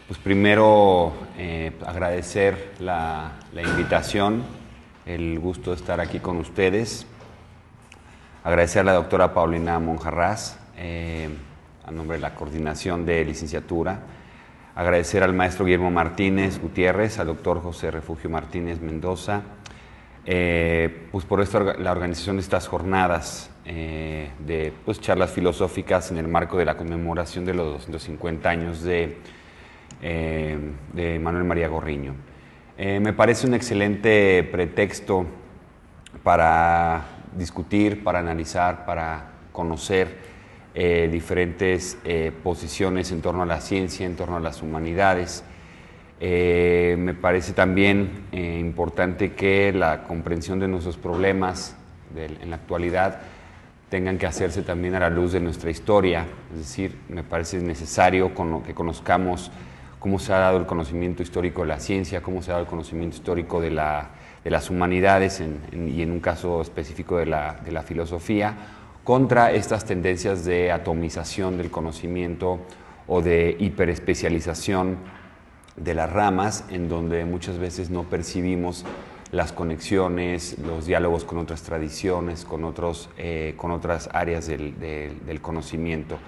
Pues primero agradecer la invitación, el gusto de estar aquí con ustedes. Agradecer a la doctora Paulina Monjarrás, a nombre de la coordinación de licenciatura. Agradecer al maestro Guillermo Martínez Gutiérrez, al doctor José Refugio Martínez Mendoza, pues por la organización de estas jornadas de charlas filosóficas en el marco de la conmemoración de los 250 años de Manuel María Gorriño. Me parece un excelente pretexto para discutir, para analizar, para conocer diferentes posiciones en torno a la ciencia, en torno a las humanidades. Me parece también importante que la comprensión de nuestros problemas en la actualidad tengan que hacerse también a la luz de nuestra historia. Es decir, me parece necesario que conozcamos cómo se ha dado el conocimiento histórico de la ciencia, cómo se ha dado el conocimiento histórico de las humanidades y en un caso específico de la filosofía, contra estas tendencias de atomización del conocimiento o de hiperespecialización de las ramas, en donde muchas veces no percibimos las conexiones, los diálogos con otras tradiciones, con otras áreas del conocimiento.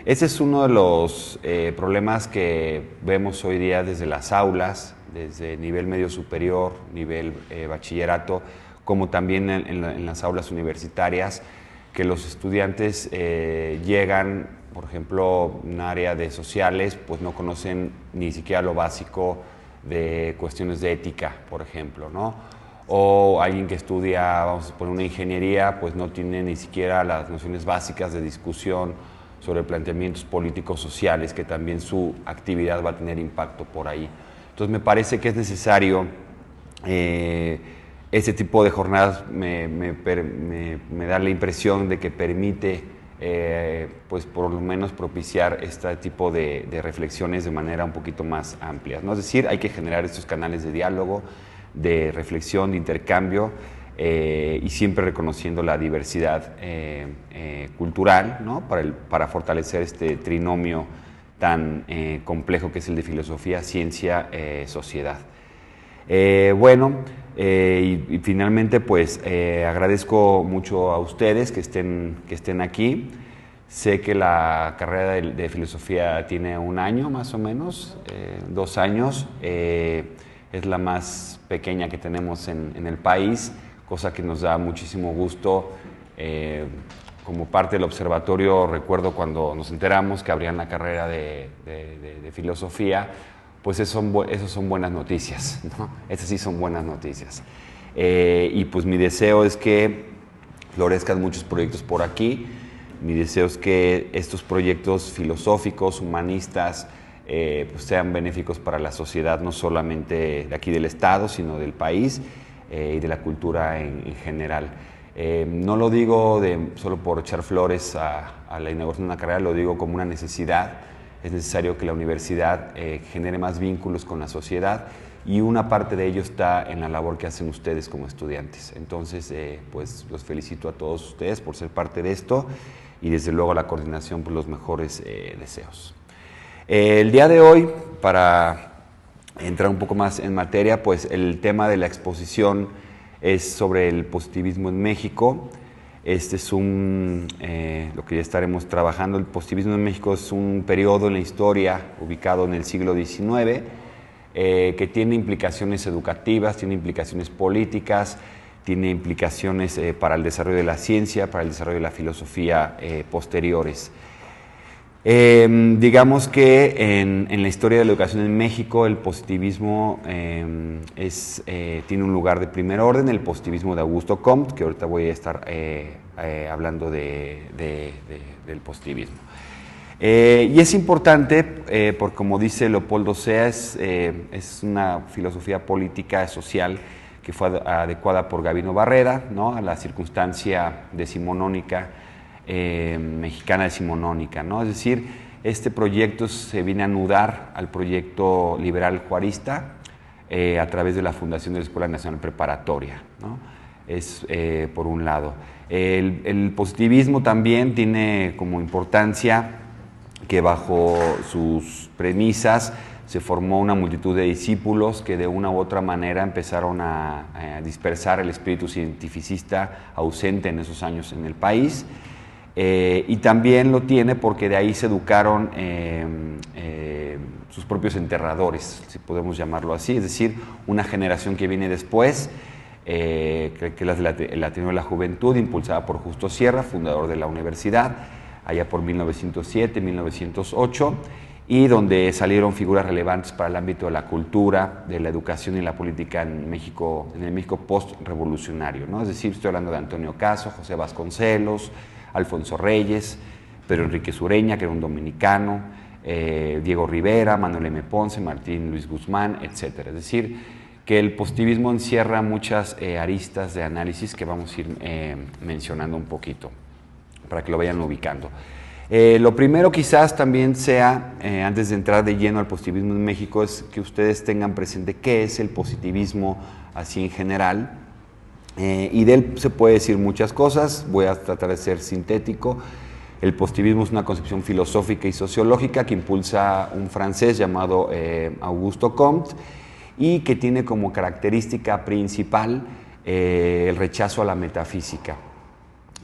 Ese es uno de los problemas que vemos hoy día desde las aulas, desde nivel medio superior, nivel bachillerato, como también en las aulas universitarias, que los estudiantes llegan, por ejemplo, en un área de sociales, pues no conocen ni siquiera lo básico de cuestiones de ética, por ejemplo, ¿no? O alguien que estudia, vamos a poner, una ingeniería, pues no tiene ni siquiera las nociones básicas de discusión sobre planteamientos políticos sociales, que también su actividad va a tener impacto por ahí. Entonces me parece que es necesario este tipo de jornadas. Me da la impresión de que permite pues por lo menos propiciar este tipo de reflexiones de manera un poquito más amplia, ¿no? Es decir, hay que generar estos canales de diálogo, de reflexión, de intercambio, y siempre reconociendo la diversidad cultural, ¿no? para fortalecer este trinomio tan complejo que es el de filosofía, ciencia, sociedad. Y finalmente pues agradezco mucho a ustedes que estén aquí. Sé que la carrera de filosofía tiene 1 año más o menos, 2 años. Es la más pequeña que tenemos en el país, cosa que nos da muchísimo gusto. Como parte del observatorio, recuerdo cuando nos enteramos que abrían la carrera de filosofía, pues esos son buenas noticias, ¿no? Esas sí son buenas noticias. Y pues mi deseo es que florezcan muchos proyectos por aquí. Mi deseo es que estos proyectos filosóficos, humanistas, pues sean benéficos para la sociedad, no solamente de aquí del Estado, sino del país y de la cultura en general. No lo digo solo por echar flores a la inauguración de una carrera, lo digo como una necesidad. Es necesario que la universidad genere más vínculos con la sociedad, y una parte de ello está en la labor que hacen ustedes como estudiantes. Entonces, pues los felicito a todos ustedes por ser parte de esto, y desde luego a la coordinación por los mejores deseos. El día de hoy, para entrar un poco más en materia, pues el tema de la exposición es sobre el positivismo en México. Este es lo que ya estaremos trabajando. El positivismo en México es un periodo en la historia ubicado en el siglo XIX, que tiene implicaciones educativas, tiene implicaciones políticas, tiene implicaciones para el desarrollo de la ciencia, para el desarrollo de la filosofía posteriores. Digamos que en la historia de la educación en México, el positivismo tiene un lugar de primer orden, el positivismo de Augusto Comte, que ahorita voy a estar hablando del positivismo. Y es importante porque, como dice Leopoldo Sea, es una filosofía política social que fue adecuada por Gabino Barreda, ¿no?, a la circunstancia decimonónica mexicana decimonónica, ¿no? Es decir, este proyecto se viene a anudar al proyecto liberal juarista a través de la fundación de la Escuela Nacional Preparatoria, ¿no? Es por un lado. El positivismo también tiene como importancia que bajo sus premisas se formó una multitud de discípulos que de una u otra manera empezaron a dispersar el espíritu cientificista ausente en esos años en el país. Y también lo tiene porque de ahí se educaron sus propios enterradores, si podemos llamarlo así, es decir, una generación que viene después, que es el Ateneo de la Juventud, impulsada por Justo Sierra, fundador de la universidad, allá por 1907, 1908, y donde salieron figuras relevantes para el ámbito de la cultura, de la educación y la política en México, en el México post-revolucionario, ¿no? Es decir, estoy hablando de Antonio Caso, José Vasconcelos, Alfonso Reyes, Pedro Enrique Sureña, que era un dominicano, Diego Rivera, Manuel M. Ponce, Martín Luis Guzmán, etc. Es decir, que el positivismo encierra muchas aristas de análisis que vamos a ir mencionando un poquito, para que lo vayan ubicando. Lo primero quizás también sea, antes de entrar de lleno al positivismo en México, es que ustedes tengan presente qué es el positivismo así en general, y de él se puede decir muchas cosas, voy a tratar de ser sintético. El positivismo es una concepción filosófica y sociológica que impulsa un francés llamado Augusto Comte y que tiene como característica principal el rechazo a la metafísica.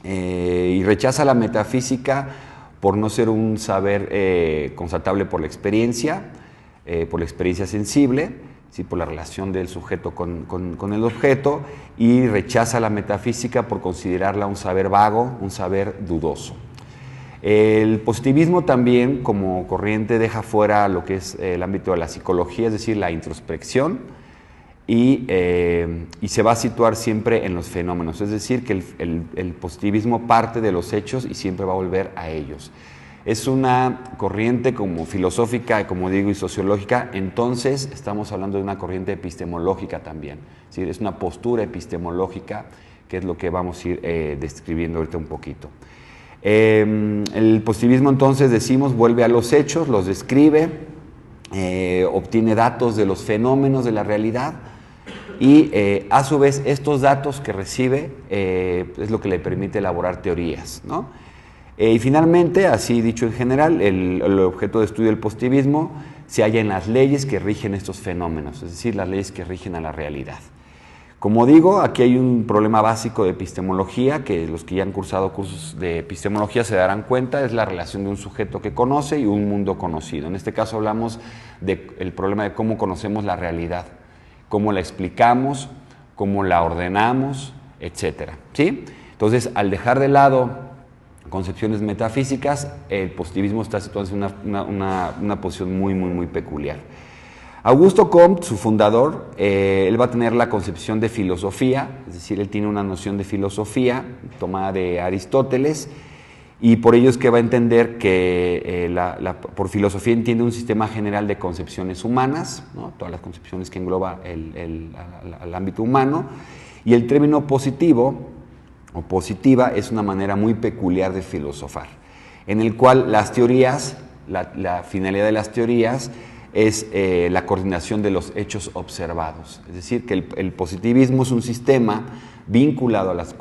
Y rechaza la metafísica por no ser un saber constatable por la experiencia sensible, ¿sí? Por la relación del sujeto con el objeto, y rechaza la metafísica por considerarla un saber vago, un saber dudoso. El positivismo también, como corriente, deja fuera lo que es el ámbito de la psicología, es decir, la introspección, y se va a situar siempre en los fenómenos, es decir, que el positivismo parte de los hechos y siempre va a volver a ellos. Es una corriente como filosófica, como digo, y sociológica, entonces estamos hablando de una corriente epistemológica también, ¿sí? Es una postura epistemológica, que es lo que vamos a ir describiendo ahorita un poquito. El positivismo, entonces, decimos, vuelve a los hechos, los describe, obtiene datos de los fenómenos de la realidad, y a su vez estos datos que recibe es lo que le permite elaborar teorías, ¿no? Y finalmente, así dicho en general, el objeto de estudio del positivismo se halla en las leyes que rigen estos fenómenos, es decir, las leyes que rigen a la realidad. Como digo, aquí hay un problema básico de epistemología, que los que ya han cursado cursos de epistemología se darán cuenta, es la relación de un sujeto que conoce y un mundo conocido. En este caso hablamos del problema de cómo conocemos la realidad, cómo la explicamos, cómo la ordenamos, etc. ¿Sí? Entonces, al dejar de lado concepciones metafísicas, el positivismo está situado en una posición muy peculiar. Augusto Comte, su fundador, él va a tener la concepción de filosofía, es decir, él tiene una noción de filosofía tomada de Aristóteles, y por ello es que va a entender que por filosofía entiende un sistema general de concepciones humanas, ¿no? Todas las concepciones que engloba al ámbito humano, y el término positivo o positiva es una manera muy peculiar de filosofar, en el cual las teorías, la finalidad de las teorías es la coordinación de los hechos observados. Es decir, que el positivismo es un sistema vinculado a las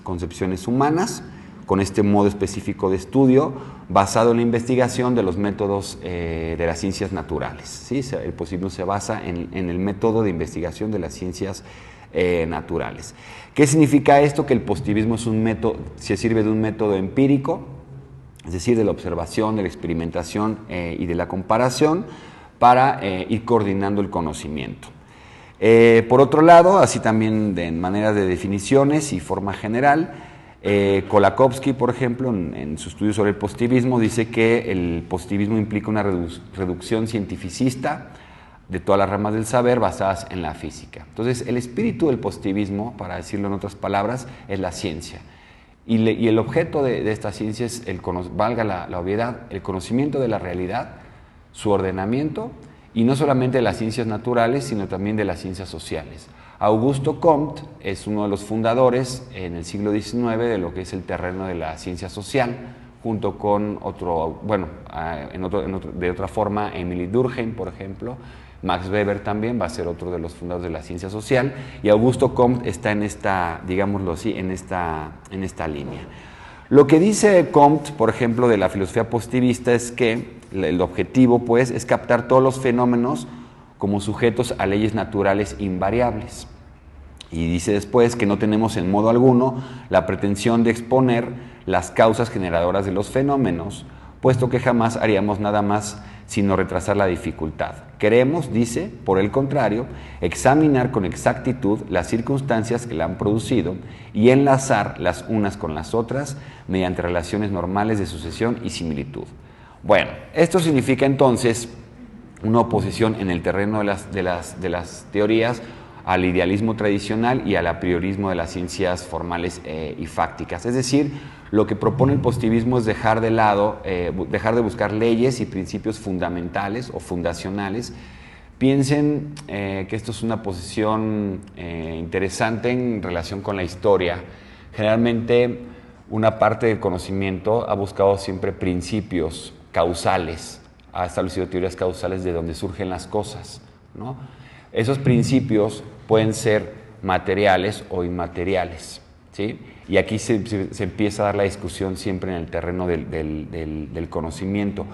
concepciones humanas, con este modo específico de estudio, basado en la investigación de los métodos de las ciencias naturales, ¿sí? El positivismo se basa en el método de investigación de las ciencias naturales. ¿Qué significa esto? Que el positivismo es un método, se sirve de un método empírico, es decir, de la observación, de la experimentación y de la comparación, para ir coordinando el conocimiento. Por otro lado, así también en manera de definiciones y forma general, Kolakowski, por ejemplo, en su estudio sobre el positivismo, dice que el positivismo implica una reducción cientificista de todas las ramas del saber basadas en la física. Entonces, el espíritu del positivismo, para decirlo en otras palabras, es la ciencia. Y el objeto de esta ciencia es, valga la obviedad, el conocimiento de la realidad, su ordenamiento, y no solamente de las ciencias naturales, sino también de las ciencias sociales. Augusto Comte es uno de los fundadores en el siglo XIX de lo que es el terreno de la ciencia social, junto con otro, bueno, de otra forma, Emily Durkheim, por ejemplo. Max Weber también va a ser otro de los fundadores de la ciencia social, y Augusto Comte está en esta, digámoslo así, en esta línea. Lo que dice Comte, por ejemplo, de la filosofía positivista es que el objetivo pues es captar todos los fenómenos como sujetos a leyes naturales invariables. Y dice después que no tenemos en modo alguno la pretensión de exponer las causas generadoras de los fenómenos, puesto que jamás haríamos nada más sino retrasar la dificultad. Queremos, dice, por el contrario, examinar con exactitud las circunstancias que la han producido y enlazar las unas con las otras mediante relaciones normales de sucesión y similitud. Bueno, esto significa entonces una oposición en el terreno de las teorías al idealismo tradicional y al apriorismo de las ciencias formales y fácticas. Es decir, lo que propone el positivismo es dejar de lado, dejar de buscar leyes y principios fundamentales o fundacionales. Piensen que esto es una posición interesante en relación con la historia. Generalmente, una parte del conocimiento ha buscado siempre principios causales, ha establecido teorías causales de donde surgen las cosas, ¿no? Esos principios pueden ser materiales o inmateriales, ¿sí? Y aquí se empieza a dar la discusión siempre en el terreno del conocimiento.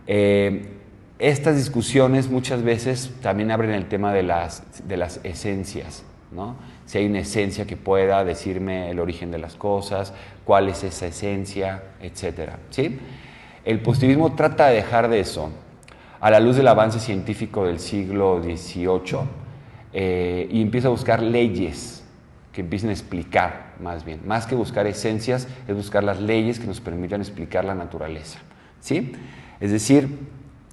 Estas discusiones muchas veces también abren el tema de las esencias, ¿no? Si hay una esencia que pueda decirme el origen de las cosas, cuál es esa esencia, etcétera, ¿sí? El positivismo trata de dejar de eso a la luz del avance científico del siglo XVIII y empieza a buscar leyes que empiecen a explicar, más bien. Más que buscar esencias, es buscar las leyes que nos permitan explicar la naturaleza, ¿sí? Es decir,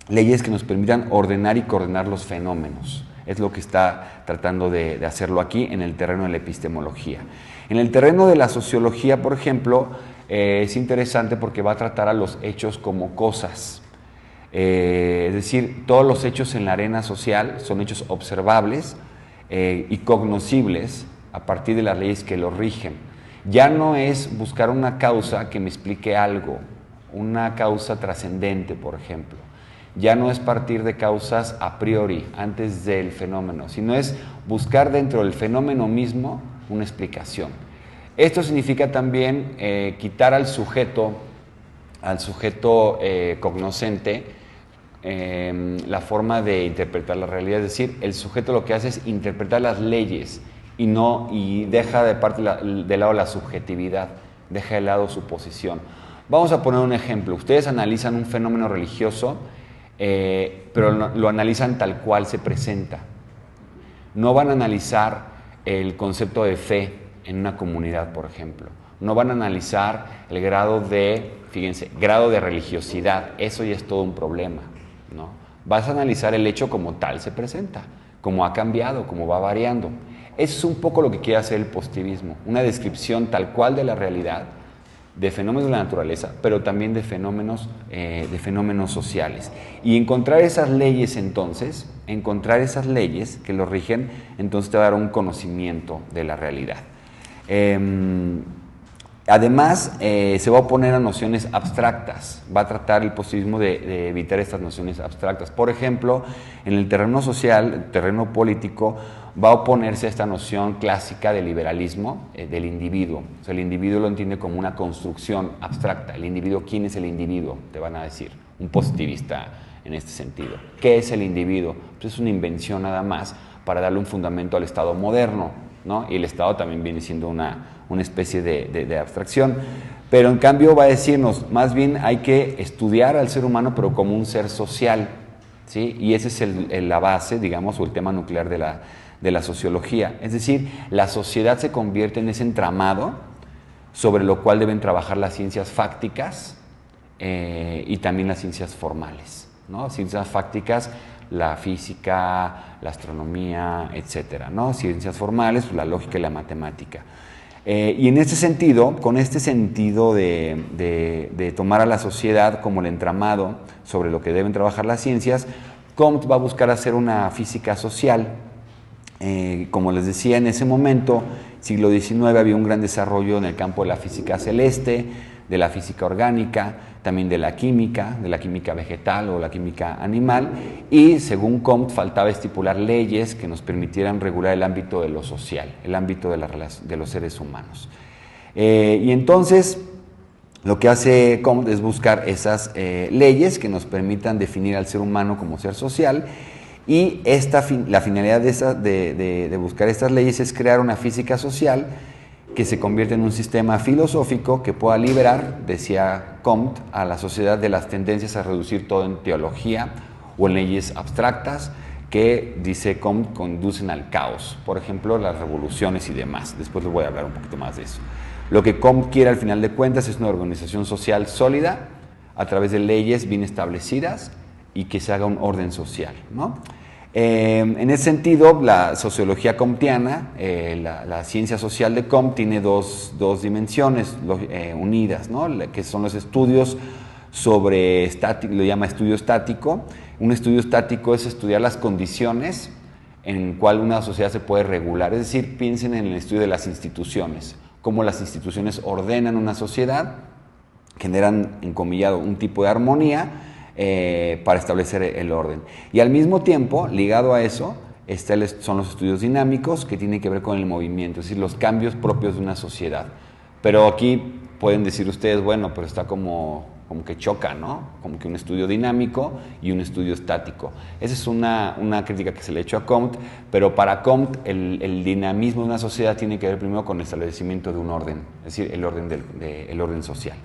leyes que nos permitan ordenar y coordinar los fenómenos. Es lo que está tratando de hacerlo aquí en el terreno de la epistemología. En el terreno de la sociología, por ejemplo, es interesante porque va a tratar a los hechos como cosas. Es decir, todos los hechos en la arena social son hechos observables y cognoscibles a partir de las leyes que los rigen. Ya no es buscar una causa que me explique algo, una causa trascendente, por ejemplo. Ya no es partir de causas a priori, antes del fenómeno, sino es buscar dentro del fenómeno mismo una explicación. Esto significa también quitar al sujeto cognoscente la forma de interpretar la realidad. Es decir, el sujeto lo que hace es interpretar las leyes y deja de lado la subjetividad, deja de lado su posición. Vamos a poner un ejemplo. Ustedes analizan un fenómeno religioso, pero lo analizan tal cual se presenta. No van a analizar el concepto de fe en una comunidad, por ejemplo. No van a analizar el grado de religiosidad. Eso ya es todo un problema, ¿no? Vas a analizar el hecho como tal se presenta, como ha cambiado, como va variando. Eso es un poco lo que quiere hacer el positivismo, una descripción tal cual de la realidad, de fenómenos de la naturaleza, pero también de fenómenos sociales. Y encontrar esas leyes entonces, que lo rigen, entonces te va a dar un conocimiento de la realidad. Además, se va a oponer a nociones abstractas. Va a tratar el positivismo de evitar estas nociones abstractas. Por ejemplo, en el terreno social, el terreno político, va a oponerse a esta noción clásica del liberalismo, del individuo. O sea, el individuo lo entiende como una construcción abstracta. El individuo, ¿quién es el individuo? Te van a decir, un positivista en este sentido. ¿Qué es el individuo? Pues es una invención nada más para darle un fundamento al Estado moderno, ¿no? Y el Estado también viene siendo una especie de abstracción. Pero en cambio va a decirnos, más bien hay que estudiar al ser humano, pero como un ser social, ¿sí? Y esa es la base, digamos, o el tema nuclear de la sociología. Es decir, la sociedad se convierte en ese entramado sobre lo cual deben trabajar las ciencias fácticas y también las ciencias formales, ¿no? Ciencias fácticas, la física, la astronomía, etcétera, ¿no? Ciencias formales, pues la lógica y la matemática. Y en este sentido, con este sentido de tomar a la sociedad como el entramado sobre lo que deben trabajar las ciencias, Comte va a buscar hacer una física social. Como les decía, en ese momento, siglo XIX, había un gran desarrollo en el campo de la física celeste, de la física orgánica, también de la química vegetal o la química animal, y según Comte faltaba estipular leyes que nos permitieran regular el ámbito de lo social, el ámbito de los seres humanos. Y entonces Lo que hace Comte es buscar esas leyes que nos permitan definir al ser humano como ser social, y la finalidad de buscar estas leyes es crear una física social que se convierte en un sistema filosófico que pueda liberar, decía Comte, a la sociedad de las tendencias a reducir todo en teología o en leyes abstractas que, dice Comte, conducen al caos. Por ejemplo, las revoluciones y demás. Después les voy a hablar un poquito más de eso. Lo que Comte quiere al final de cuentas es una organización social sólida a través de leyes bien establecidas y que se haga un orden social, ¿no? En ese sentido, la sociología comtiana, la ciencia social de Comte, tiene dos dimensiones unidas, ¿no? Que son los estudios sobre lo llama estudio estático. Un estudio estático es estudiar las condiciones en cual una sociedad se puede regular, es decir, piensen en el estudio de las instituciones, cómo las instituciones ordenan una sociedad, generan, encomillado, un tipo de armonía para establecer el orden. Y al mismo tiempo, ligado a eso, son los estudios dinámicos, que tienen que ver con el movimiento, es decir, los cambios propios de una sociedad. Pero aquí pueden decir ustedes, bueno, pero está como que choca, ¿no? Como que un estudio dinámico y un estudio estático. Esa es una crítica que se le ha hecho a Comte, pero para Comte el dinamismo de una sociedad tiene que ver primero con el establecimiento de un orden, es decir, el orden social.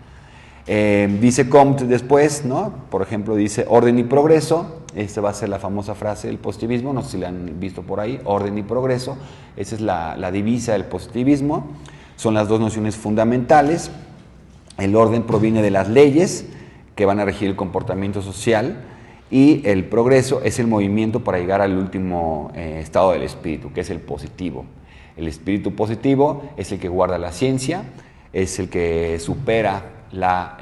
Dice Comte después, ¿no? Por ejemplo, dice orden y progreso. Esta va a ser la famosa frase del positivismo, no sé si la han visto por ahí, orden y progreso. Esa es la divisa del positivismo. Son las dos nociones fundamentales. El orden proviene de las leyes que van a regir el comportamiento social, y el progreso es el movimiento para llegar al último estado del espíritu, que es el positivo. El espíritu positivo es el que guarda la ciencia, es el que supera la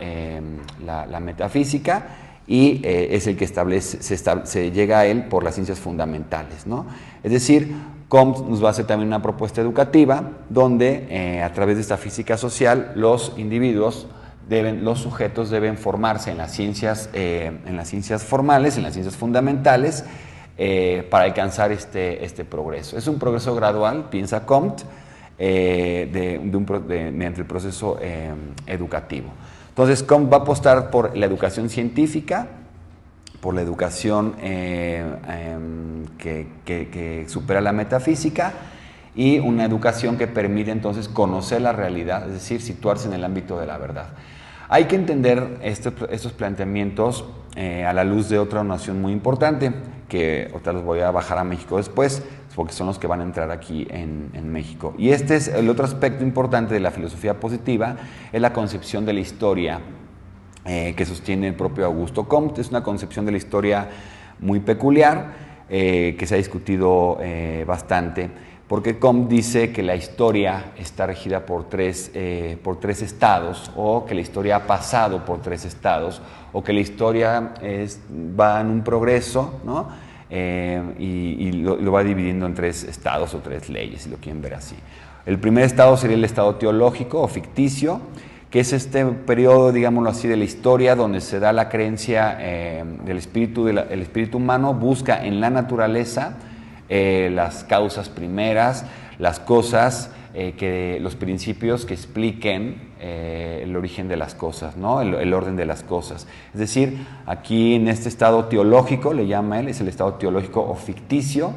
metafísica, y es el que se llega a él por las ciencias fundamentales, ¿no? Es decir, Comte nos va a hacer también una propuesta educativa donde a través de esta física social los individuos los sujetos deben formarse en las ciencias formales, en las ciencias fundamentales, para alcanzar este progreso. Es un progreso gradual, piensa Comte, mediante el proceso educativo. Entonces, Comte va a apostar por la educación científica, por la educación que supera la metafísica, y una educación que permite entonces conocer la realidad, es decir, situarse en el ámbito de la verdad. Hay que entender estos planteamientos a la luz de otra noción muy importante, que ahorita los voy a bajar a México después, porque son los que van a entrar aquí en México. Y este es el otro aspecto importante de la filosofía positiva, es la concepción de la historia que sostiene el propio Augusto Comte. Es una concepción de la historia muy peculiar, que se ha discutido bastante, porque Comte dice que la historia está regida por tres estados, o que la historia ha pasado por tres estados, o que la historia va en un progreso, ¿no? Y lo va dividiendo en tres estados o tres leyes, si lo quieren ver así. El primer estado sería el estado teológico o ficticio, que es este periodo, digámoslo así, de la historia donde se da la creencia del espíritu, el espíritu humano busca en la naturaleza las causas primeras, las cosas, los principios que expliquen el origen de las cosas, ¿no? El orden de las cosas. Es decir, aquí en este estado teológico, le llama él, es el estado teológico o ficticio,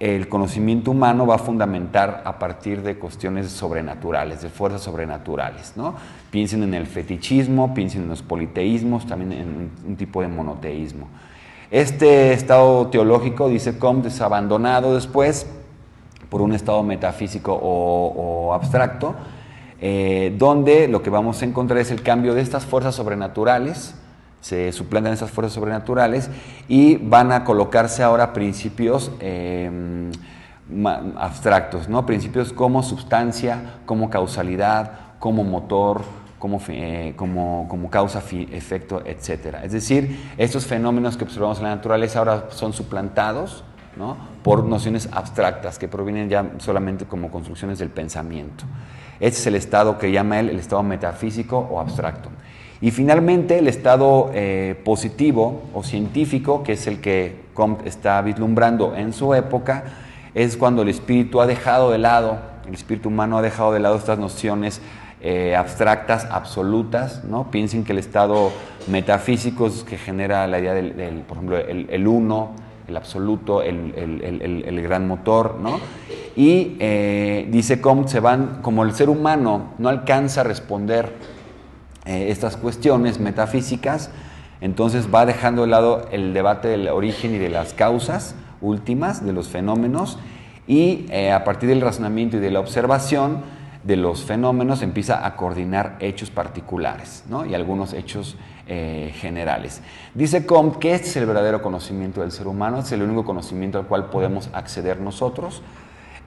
el conocimiento humano va a fundamentar a partir de cuestiones sobrenaturales, de fuerzas sobrenaturales, ¿no? Piensen en el fetichismo, piensen en los politeísmos, también en un tipo de monoteísmo. Este estado teológico, dice Comte, es abandonado después por un estado metafísico o abstracto, donde lo que vamos a encontrar es el cambio de estas fuerzas sobrenaturales. Se suplantan esas fuerzas sobrenaturales y van a colocarse ahora principios abstractos, ¿no? Principios como substancia, como causalidad, como motor, como causa, efecto, etc. Es decir, estos fenómenos que observamos en la naturaleza ahora son suplantados, ¿no? Por nociones abstractas que provienen ya solamente como construcciones del pensamiento. Este es el estado que llama él el estado metafísico o abstracto. Y finalmente el estado positivo o científico, que es el que Comte está vislumbrando en su época, es cuando el espíritu ha dejado de lado, el espíritu humano ha dejado de lado estas nociones abstractas, absolutas, ¿no? Piensen que el estado metafísico es que genera la idea por ejemplo, el uno, el absoluto, el gran motor, ¿no? Y dice Comte, se van, como el ser humano no alcanza a responder estas cuestiones metafísicas, entonces va dejando de lado el debate del origen y de las causas últimas de los fenómenos, y a partir del razonamiento y de la observación de los fenómenos empieza a coordinar hechos particulares, ¿no? Y algunos hechos generales. Dice Comte que este es el verdadero conocimiento del ser humano, es el único conocimiento al cual podemos acceder nosotros,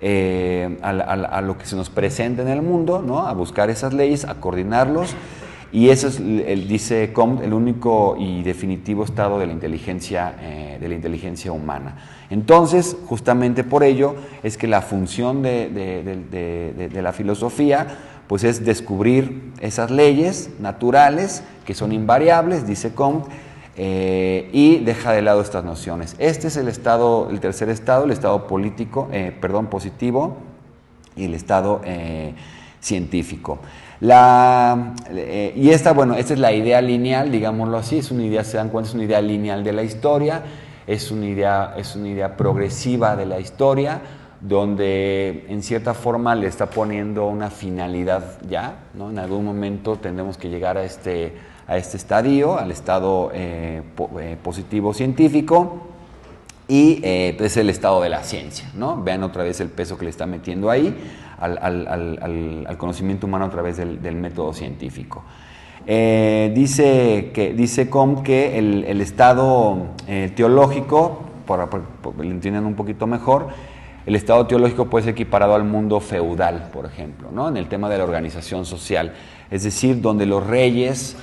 a lo que se nos presenta en el mundo, ¿no? A buscar esas leyes, a coordinarlos, y eso es, dice Comte, el único y definitivo estado de la inteligencia humana. Entonces, justamente por ello es que la función de la filosofía pues es descubrir esas leyes naturales que son invariables, dice Comte, y deja de lado estas nociones. Este es el tercer estado, el estado positivo, y el estado científico. Y esta es la idea lineal, digámoslo así, es una idea, se dan cuenta, es una idea lineal de la historia, es una idea progresiva de la historia, donde en cierta forma le está poniendo una finalidad ya, ¿no? En algún momento tendremos que llegar a este estadio, al estado positivo científico, y es el estado de la ciencia, ¿no? Vean otra vez el peso que le está metiendo ahí al conocimiento humano a través del método científico. Dice Comte que el estado teológico, para que lo entiendan un poquito mejor, el estado teológico puede ser equiparado al mundo feudal, por ejemplo, ¿no? En el tema de la organización social, es decir, donde los reyes,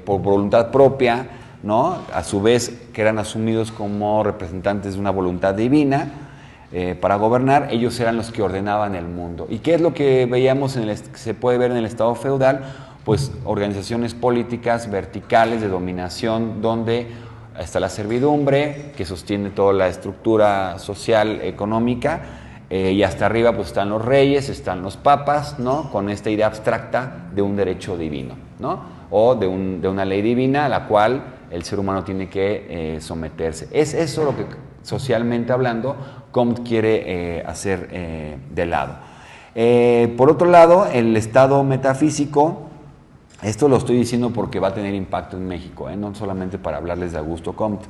por voluntad propia, ¿no? A su vez que eran asumidos como representantes de una voluntad divina para gobernar, ellos eran los que ordenaban el mundo. ¿Y qué es lo que veíamos se puede ver en el estado feudal? Pues organizaciones políticas verticales de dominación, donde está la servidumbre, que sostiene toda la estructura social, económica, y hasta arriba pues están los reyes, están los papas, ¿no? Con esta idea abstracta de un derecho divino, ¿no? O de una ley divina a la cual el ser humano tiene que someterse. Es eso lo que socialmente hablando Comte quiere hacer de lado. Por otro lado, el estado metafísico, esto lo estoy diciendo porque va a tener impacto en México, no solamente para hablarles de Augusto Comte.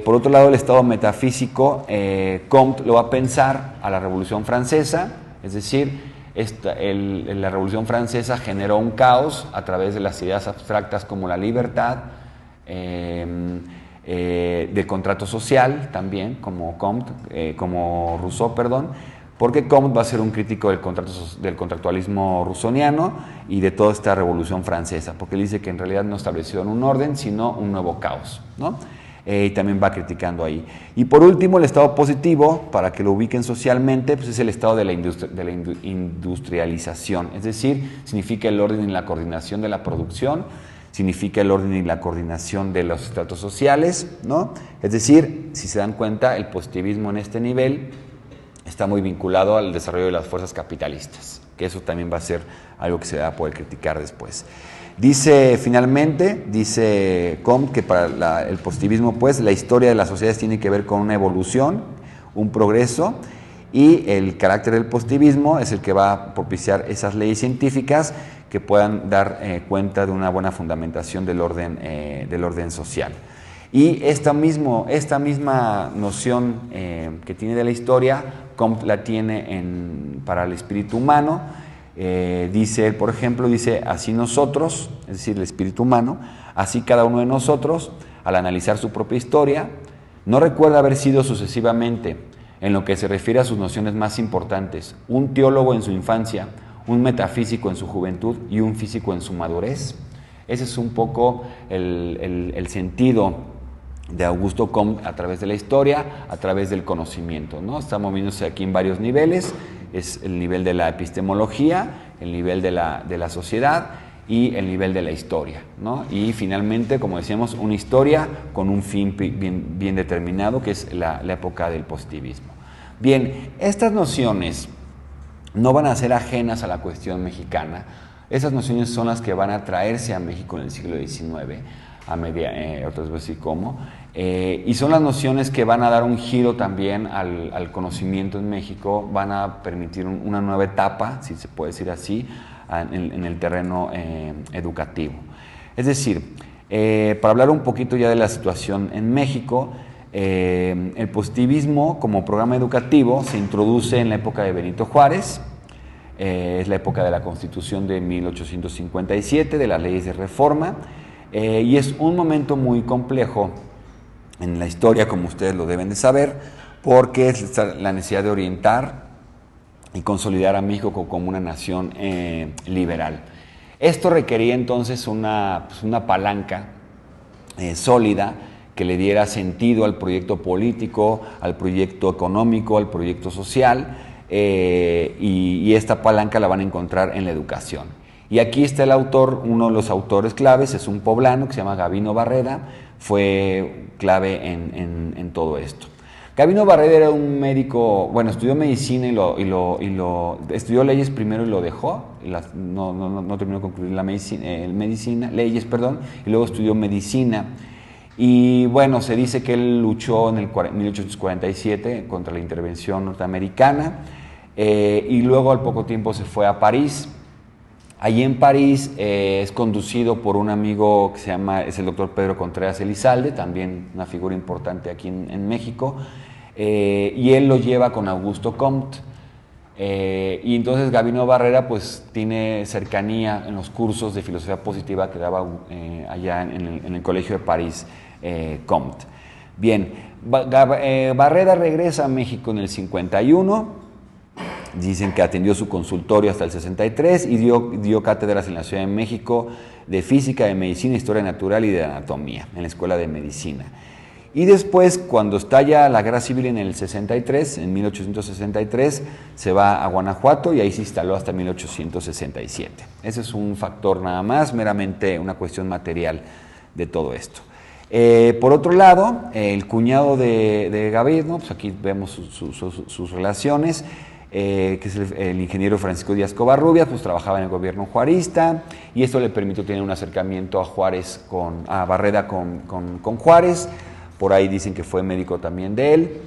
Por otro lado, el estado metafísico, Comte lo va a pensar a la Revolución Francesa, es decir, la Revolución Francesa generó un caos a través de las ideas abstractas como la libertad, del contrato social también, como Rousseau, porque Comte va a ser un crítico del contractualismo rousseauiano y de toda esta Revolución Francesa, porque él dice que en realidad no establecieron un orden, sino un nuevo caos, ¿no? Y también va criticando ahí. Y por último, el estado positivo, para que lo ubiquen socialmente, pues es el estado de la industrialización, es decir, significa el orden y la coordinación de la producción, significa el orden y la coordinación de los estratos sociales, ¿no? Es decir, si se dan cuenta, el positivismo en este nivel está muy vinculado al desarrollo de las fuerzas capitalistas, que eso también va a ser algo que se va a poder criticar después. Finalmente, dice Comte que para el positivismo, pues, la historia de las sociedades tiene que ver con una evolución, un progreso, y el carácter del positivismo es el que va a propiciar esas leyes científicas que puedan dar cuenta de una buena fundamentación del orden social. Y esta misma noción que tiene de la historia, Comte la tiene para el espíritu humano. Dice, por ejemplo, así nosotros, es decir, el espíritu humano, así cada uno de nosotros, al analizar su propia historia, no recuerda haber sido sucesivamente, en lo que se refiere a sus nociones más importantes, un teólogo en su infancia, un metafísico en su juventud y un físico en su madurez. Ese es un poco el sentido de Augusto Comte a través de la historia, a través del conocimiento, ¿no? Está moviéndose aquí en varios niveles, es el nivel de la epistemología, el nivel de la sociedad y el nivel de la historia, ¿no? Y finalmente, como decíamos, una historia con un fin bien determinado, que es la época del positivismo. Bien, estas nociones no van a ser ajenas a la cuestión mexicana. Esas nociones son las que van a traerse a México en el siglo XIX, otras veces y cómo, y son las nociones que van a dar un giro también al conocimiento en México, van a permitir una nueva etapa, si se puede decir así, en el terreno educativo. Es decir, para hablar un poquito ya de la situación en México, el positivismo como programa educativo se introduce en la época de Benito Juárez, es la época de la Constitución de 1857, de las leyes de reforma, y es un momento muy complejo en la historia, como ustedes lo deben de saber, porque es la necesidad de orientar y consolidar a México como una nación liberal. Esto requería entonces una palanca sólida que le diera sentido al proyecto político, al proyecto económico, al proyecto social, y esta palanca la van a encontrar en la educación. Y aquí está el autor, uno de los autores claves, es un poblano que se llama Gavino Barreda, fue clave en todo esto. Gavino Barreda era un médico, bueno, estudió medicina estudió leyes primero y lo dejó, no terminó de concluir leyes, y luego estudió medicina. Y bueno, se dice que él luchó en el 1847 contra la intervención norteamericana, y luego al poco tiempo se fue a París. Allí en París es conducido por un amigo que es el doctor Pedro Contreras Elizalde, también una figura importante aquí en México, y él lo lleva con Augusto Comte. Y entonces Gavino Barreda pues tiene cercanía en los cursos de filosofía positiva que daba allá en el Colegio de París, Comte. Bien, Barreda regresa a México en el 51, dicen que atendió su consultorio hasta el 63 y dio cátedras en la Ciudad de México de física, de medicina, historia natural y de anatomía en la Escuela de Medicina. Y después, cuando estalla la Guerra Civil en el 63, en 1863, se va a Guanajuato y ahí se instaló hasta 1867. Ese es un factor nada más, meramente una cuestión material de todo esto. Por otro lado, el cuñado de Gavino, pues aquí vemos sus relaciones, que es el ingeniero Francisco Díaz Covarrubias, pues trabajaba en el gobierno juarista y esto le permitió tener un acercamiento a Barreda con Juárez. Por ahí dicen que fue médico también de él,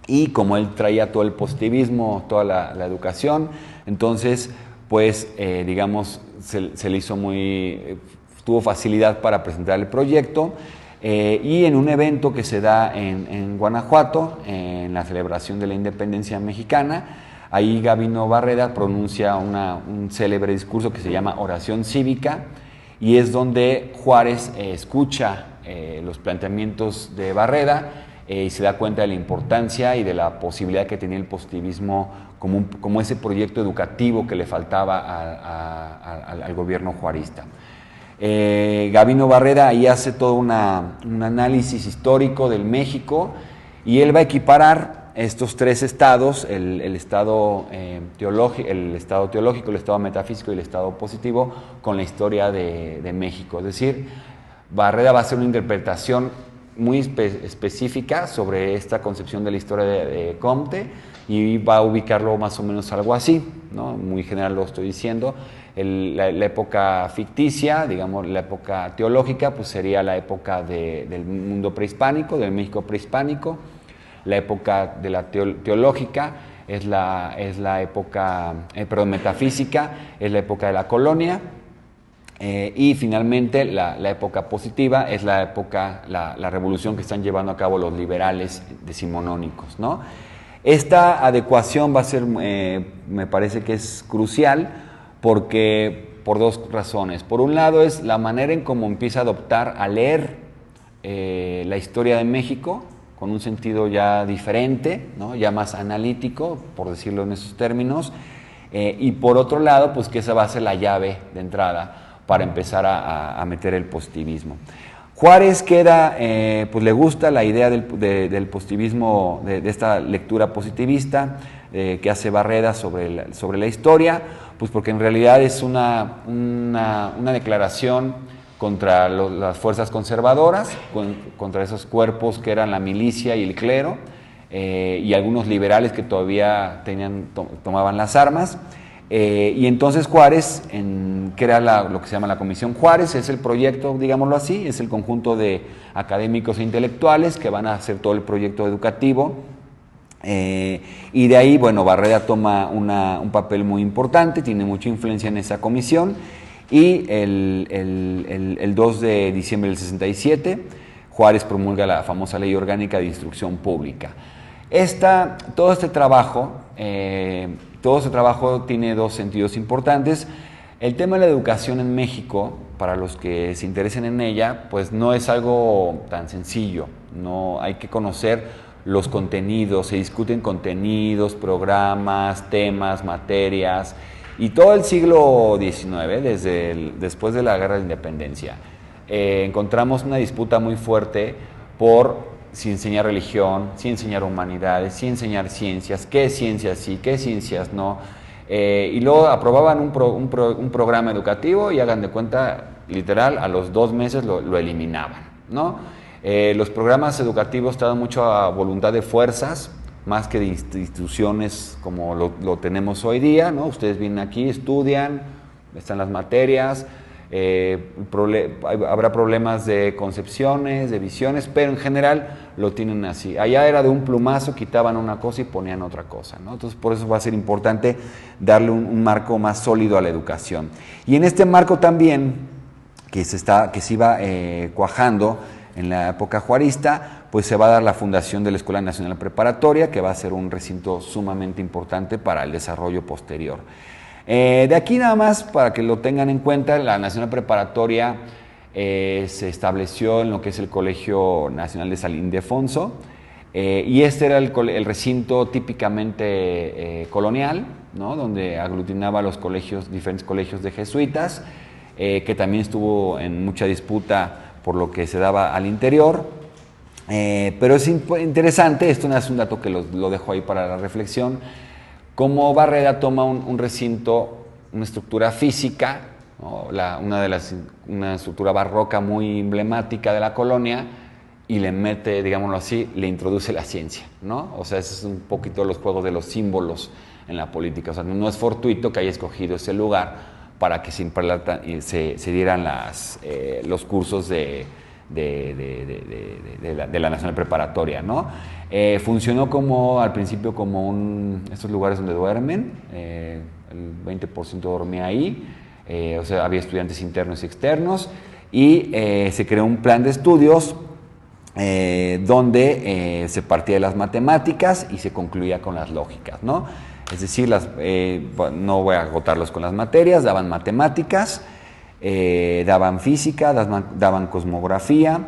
y como él traía todo el positivismo, toda la educación, entonces, pues, digamos, se le hizo tuvo facilidad para presentar el proyecto, y en un evento que se da en Guanajuato, en la celebración de la independencia mexicana, ahí Gavino Barreda pronuncia un célebre discurso que se llama Oración Cívica, y es donde Juárez escucha los planteamientos de Barreda y se da cuenta de la importancia y de la posibilidad que tenía el positivismo como ese proyecto educativo que le faltaba al gobierno juarista. Gavino Barreda ahí hace todo un análisis histórico del México y él va a equiparar estos tres estados, el estado teológico, el estado metafísico y el estado positivo, con la historia de México. Es decir, Barreda va a hacer una interpretación muy específica sobre esta concepción de la historia de Comte y va a ubicarlo más o menos algo así, ¿no? Muy general lo estoy diciendo. La época ficticia, digamos la época teológica, pues sería la época del mundo prehispánico, del México prehispánico. La época de la teológica es la época, metafísica, es la época de la colonia. Y finalmente la época positiva es la revolución que están llevando a cabo los liberales decimonónicos, ¿no? Esta adecuación va a ser, me parece que es crucial por dos razones. Por un lado es la manera en cómo empieza a adoptar, a leer la historia de México con un sentido ya diferente, ¿no? Ya más analítico, por decirlo en esos términos, y por otro lado, pues que esa va a ser la llave de entrada para empezar a meter el positivismo. Juárez pues le gusta la idea del positivismo, de esta lectura positivista que hace Barreda sobre la historia, pues porque en realidad es una declaración contra las fuerzas conservadoras, contra esos cuerpos que eran la milicia y el clero, y algunos liberales que todavía tomaban las armas. Y entonces Juárez, crea lo que se llama la Comisión Juárez, es el proyecto, digámoslo así, es el conjunto de académicos e intelectuales que van a hacer todo el proyecto educativo. Y de ahí, bueno, Barreda toma un papel muy importante, tiene mucha influencia en esa comisión, y el 2 de diciembre del 67, Juárez promulga la famosa Ley Orgánica de Instrucción Pública. Todo este trabajo tiene dos sentidos importantes. El tema de la educación en México, para los que se interesen en ella, pues no es algo tan sencillo. No hay que conocer los contenidos, se discuten contenidos, programas, temas, materias, y todo el siglo XIX, después de la Guerra de la Independencia, encontramos una disputa muy fuerte por si enseñar religión, si enseñar humanidades, si enseñar ciencias, qué ciencias sí, qué ciencias no, y luego aprobaban un programa educativo y hagan de cuenta, literal, a los 2 meses lo eliminaban, ¿no? Los programas educativos estaban mucho a voluntad de fuerzas, más que de instituciones como lo tenemos hoy día, ¿no? Ustedes vienen aquí, estudian, están las materias, habrá problemas de concepciones, de visiones, pero en general lo tienen así. Allá era de un plumazo, quitaban una cosa y ponían otra cosa, ¿no? Entonces por eso va a ser importante darle un marco más sólido a la educación. Y en este marco también, que se iba cuajando en la época juarista, pues se va a dar la fundación de la Escuela Nacional Preparatoria, que va a ser un recinto sumamente importante para el desarrollo posterior. De aquí nada más, para que lo tengan en cuenta, la Nacional Preparatoria se estableció en lo que es el Colegio Nacional de San Ildefonso, y este era el recinto típicamente colonial, ¿no? Donde aglutinaba los diferentes colegios de jesuitas, que también estuvo en mucha disputa por lo que se daba al interior, pero es interesante, esto no es un dato que lo dejo ahí para la reflexión, cómo Barreda toma un recinto, una estructura física, ¿no? Una estructura barroca muy emblemática de la colonia, y le mete, digámoslo así, le introduce la ciencia, ¿no? O sea, ese es un poquito los juegos de los símbolos en la política. O sea, no es fortuito que haya escogido ese lugar para que se dieran los cursos de la Nacional Preparatoria, ¿no? Funcionó al principio como estos lugares donde duermen, el 20% dormía ahí, o sea, había estudiantes internos y externos, y se creó un plan de estudios donde se partía de las matemáticas y se concluía con las lógicas, ¿no? Es decir, no voy a agotarlos con las materias, daban matemáticas, daban física, daban cosmografía,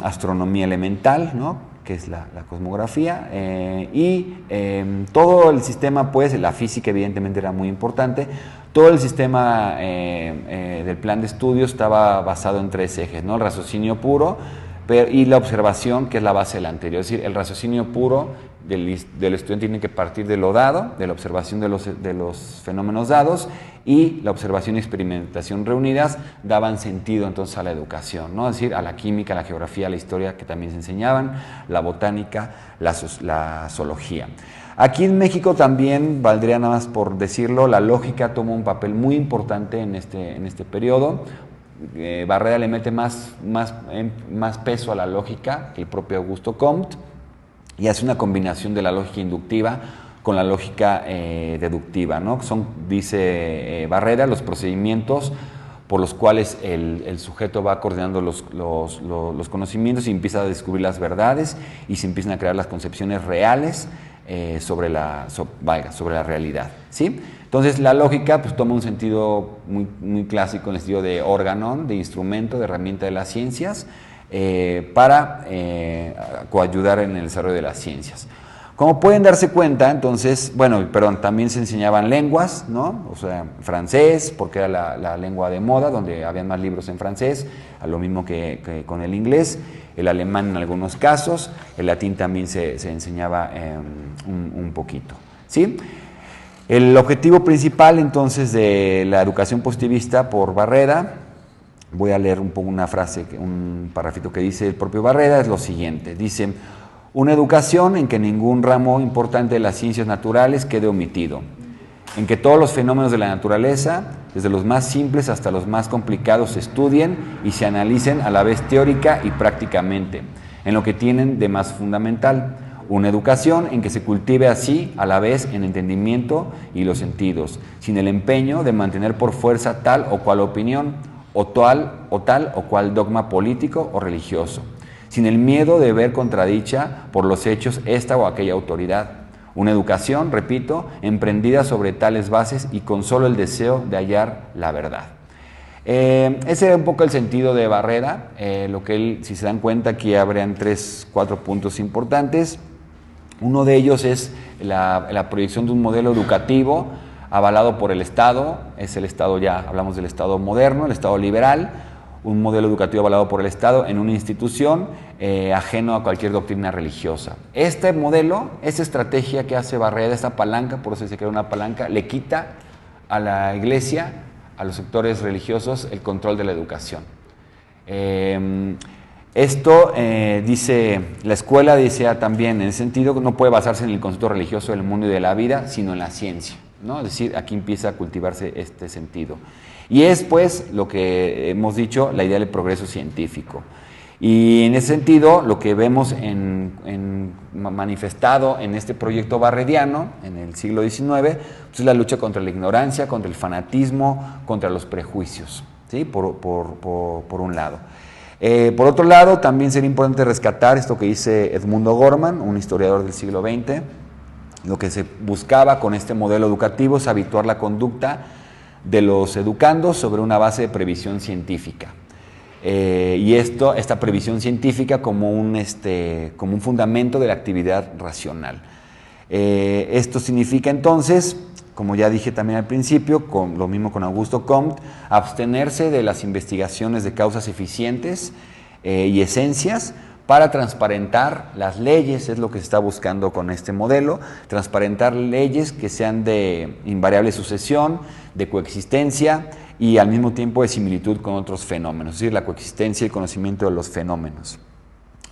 astronomía elemental, ¿no? Que es la cosmografía, y todo el sistema, pues, la física evidentemente era muy importante. Todo el sistema del plan de estudios estaba basado en 3 ejes, ¿no? El raciocinio puro y la observación, que es la base del anterior. Es decir, el raciocinio puro del estudiante tiene que partir de lo dado, de la observación de los fenómenos dados, y la observación y experimentación reunidas daban sentido entonces a la educación, ¿no? Es decir, a la química, la geografía, la historia, que también se enseñaban, la botánica, la zoología. Aquí en México también, valdría nada más por decirlo, la lógica toma un papel muy importante en este periodo. Barreda le mete más peso a la lógica que el propio Augusto Comte, y hace una combinación de la lógica inductiva con la lógica deductiva, ¿no? Dice Barreda, los procedimientos por los cuales el sujeto va coordinando los conocimientos y empieza a descubrir las verdades, y se empiezan a crear las concepciones reales sobre la realidad, ¿sí? Entonces la lógica, pues, toma un sentido muy clásico, en el sentido de órgano, de instrumento, de herramienta de las ciencias, para coayudar en el desarrollo de las ciencias. Como pueden darse cuenta, entonces, también se enseñaban lenguas, ¿no? O sea, francés, porque era la lengua de moda, donde había más libros en francés, a lo mismo que con el inglés, el alemán en algunos casos, el latín también se enseñaba un poquito, ¿sí? El objetivo principal, entonces, de la educación positivista por Barreda, voy a leer un poco una frase, un parrafito que dice el propio Barreda, es lo siguiente, dice: Una educación en que ningún ramo importante de las ciencias naturales quede omitido, en que todos los fenómenos de la naturaleza, desde los más simples hasta los más complicados, se estudien y se analicen a la vez teórica y prácticamente, en lo que tienen de más fundamental. Una educación en que se cultive así a la vez en entendimiento y los sentidos, sin el empeño de mantener por fuerza tal o cual opinión, o tal o cual dogma político o religioso, sin el miedo de ver contradicha por los hechos esta o aquella autoridad. Una educación, repito, emprendida sobre tales bases y con solo el deseo de hallar la verdad. Ese era un poco el sentido de Barreda. Lo que él, si se dan cuenta, aquí habrían 4 puntos importantes. Uno de ellos es la proyección de un modelo educativo avalado por el Estado. Es el Estado, ya hablamos del Estado moderno, el Estado liberal, un modelo educativo avalado por el Estado en una institución ajeno a cualquier doctrina religiosa. Este modelo, esta estrategia que hace Barreda, esta palanca, por eso se crea una palanca, le quita a la Iglesia, a los sectores religiosos, el control de la educación. Esto dice, la escuela dice también, en ese sentido, no puede basarse en el concepto religioso del mundo y de la vida, sino en la ciencia, ¿no? Es decir, aquí empieza a cultivarse este sentido. Y es, pues, lo que hemos dicho, la idea del progreso científico. Y en ese sentido, lo que vemos manifestado en este proyecto barrediano, en el siglo XIX, pues es la lucha contra la ignorancia, contra el fanatismo, contra los prejuicios, ¿sí? Por un lado. Por otro lado, también sería importante rescatar esto que dice Edmundo Gorman, un historiador del siglo XX. Lo que se buscaba con este modelo educativo es habituar la conducta de los educandos sobre una base de previsión científica. Y esta previsión científica como un fundamento de la actividad racional. Esto significa entonces, como ya dije también al principio, lo mismo con Augusto Comte, abstenerse de las investigaciones de causas eficientes y esencias para transparentar las leyes, es lo que se está buscando con este modelo, transparentar leyes que sean de invariable sucesión, de coexistencia y al mismo tiempo de similitud con otros fenómenos, es decir, la coexistencia y el conocimiento de los fenómenos.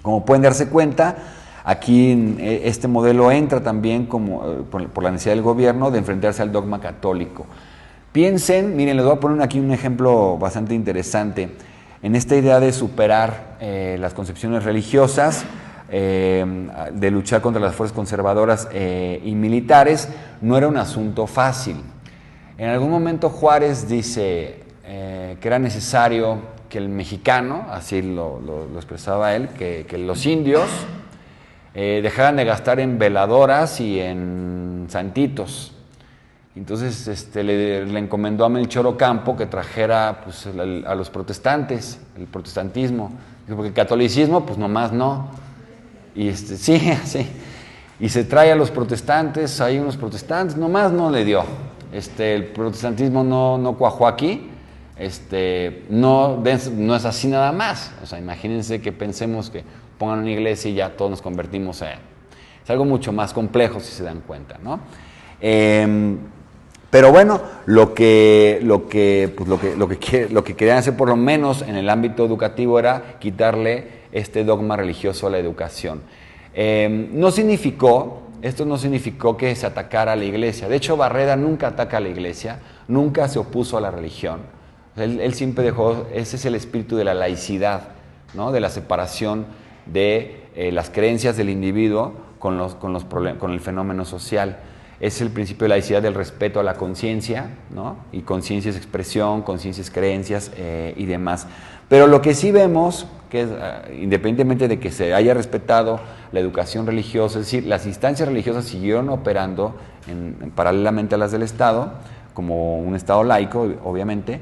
Como pueden darse cuenta, aquí este modelo entra también por la necesidad del gobierno de enfrentarse al dogma católico. Piensen, miren, les voy a poner aquí un ejemplo bastante interesante. En esta idea de superar las concepciones religiosas, de luchar contra las fuerzas conservadoras y militares, no era un asunto fácil. En algún momento Juárez dice que era necesario que el mexicano, así lo expresaba él, que los indios dejaran de gastar en veladoras y en santitos. Entonces le encomendó a Melchor Ocampo que trajera pues, a los protestantes, el protestantismo, porque el catolicismo pues nomás no. Y sí, y se trae a los protestantes, hay unos protestantes, nomás no le dio. El protestantismo no cuajó aquí, no es así nada más. O sea, imagínense que pensemos que pongan una iglesia y ya todos nos convertimos en... Es algo mucho más complejo si se dan cuenta, ¿no? Pero bueno, lo que querían hacer por lo menos en el ámbito educativo era quitarle este dogma religioso a la educación. Esto no significó que se atacara a la iglesia. De hecho, Barreda nunca ataca a la iglesia, nunca se opuso a la religión. Él siempre dejó, ese es el espíritu de la laicidad, ¿no? De la separación de las creencias del individuo con el fenómeno social. Es el principio de la laicidad del respeto a la conciencia, ¿no? Y conciencia es expresión, conciencia es creencias y demás. Pero lo que sí vemos, que es, independientemente de que se haya respetado la educación religiosa, es decir, las instancias religiosas siguieron operando paralelamente a las del Estado, como un Estado laico, obviamente.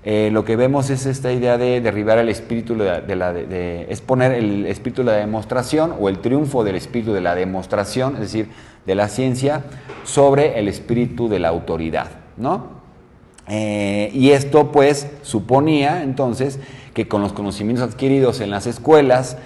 Lo que vemos es esta idea de derribar el espíritu es poner el espíritu de la demostración o el triunfo del espíritu de la demostración, es decir, de la ciencia, sobre el espíritu de la autoridad, ¿no? Y esto pues suponía entonces que con los conocimientos adquiridos en las escuelas,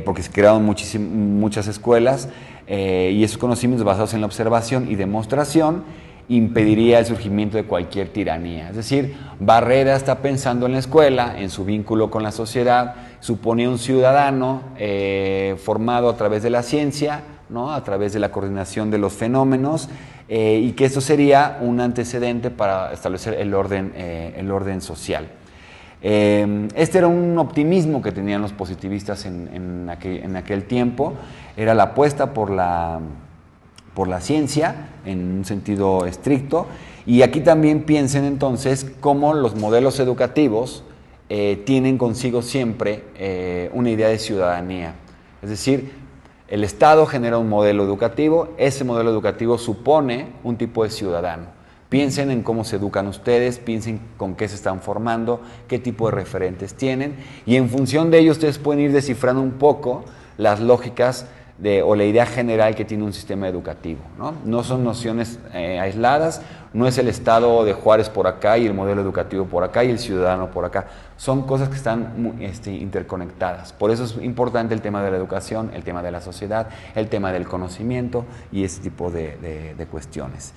porque se crearon muchas escuelas, y esos conocimientos basados en la observación y demostración, impediría el surgimiento de cualquier tiranía. Es decir, Barreda está pensando en la escuela, en su vínculo con la sociedad, suponía un ciudadano formado a través de la ciencia, ¿no? A través de la coordinación de los fenómenos, y que esto sería un antecedente para establecer el orden social. Este era un optimismo que tenían los positivistas en aquel tiempo, era la apuesta por la ciencia en un sentido estricto, y aquí también piensen entonces cómo los modelos educativos tienen consigo siempre una idea de ciudadanía, es decir, el Estado genera un modelo educativo, ese modelo educativo supone un tipo de ciudadano. Piensen en cómo se educan ustedes, piensen con qué se están formando, qué tipo de referentes tienen, y en función de ello ustedes pueden ir descifrando un poco las lógicas o la idea general que tiene un sistema educativo, ¿no? No son nociones aisladas, no es el Estado de Juárez por acá y el modelo educativo por acá y el ciudadano por acá. Son cosas que están interconectadas. Por eso es importante el tema de la educación, el tema de la sociedad, el tema del conocimiento y ese tipo de cuestiones.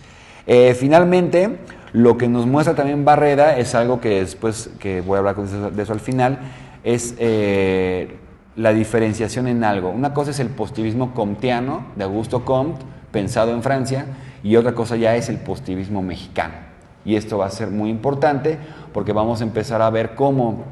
Finalmente, lo que nos muestra también Barreda es algo que después, que voy a hablar de eso al final, es la diferenciación en algo. Una cosa es el positivismo comteano de Augusto Comte, pensado en Francia, y otra cosa ya es el positivismo mexicano. Y esto va a ser muy importante porque vamos a empezar a ver cómo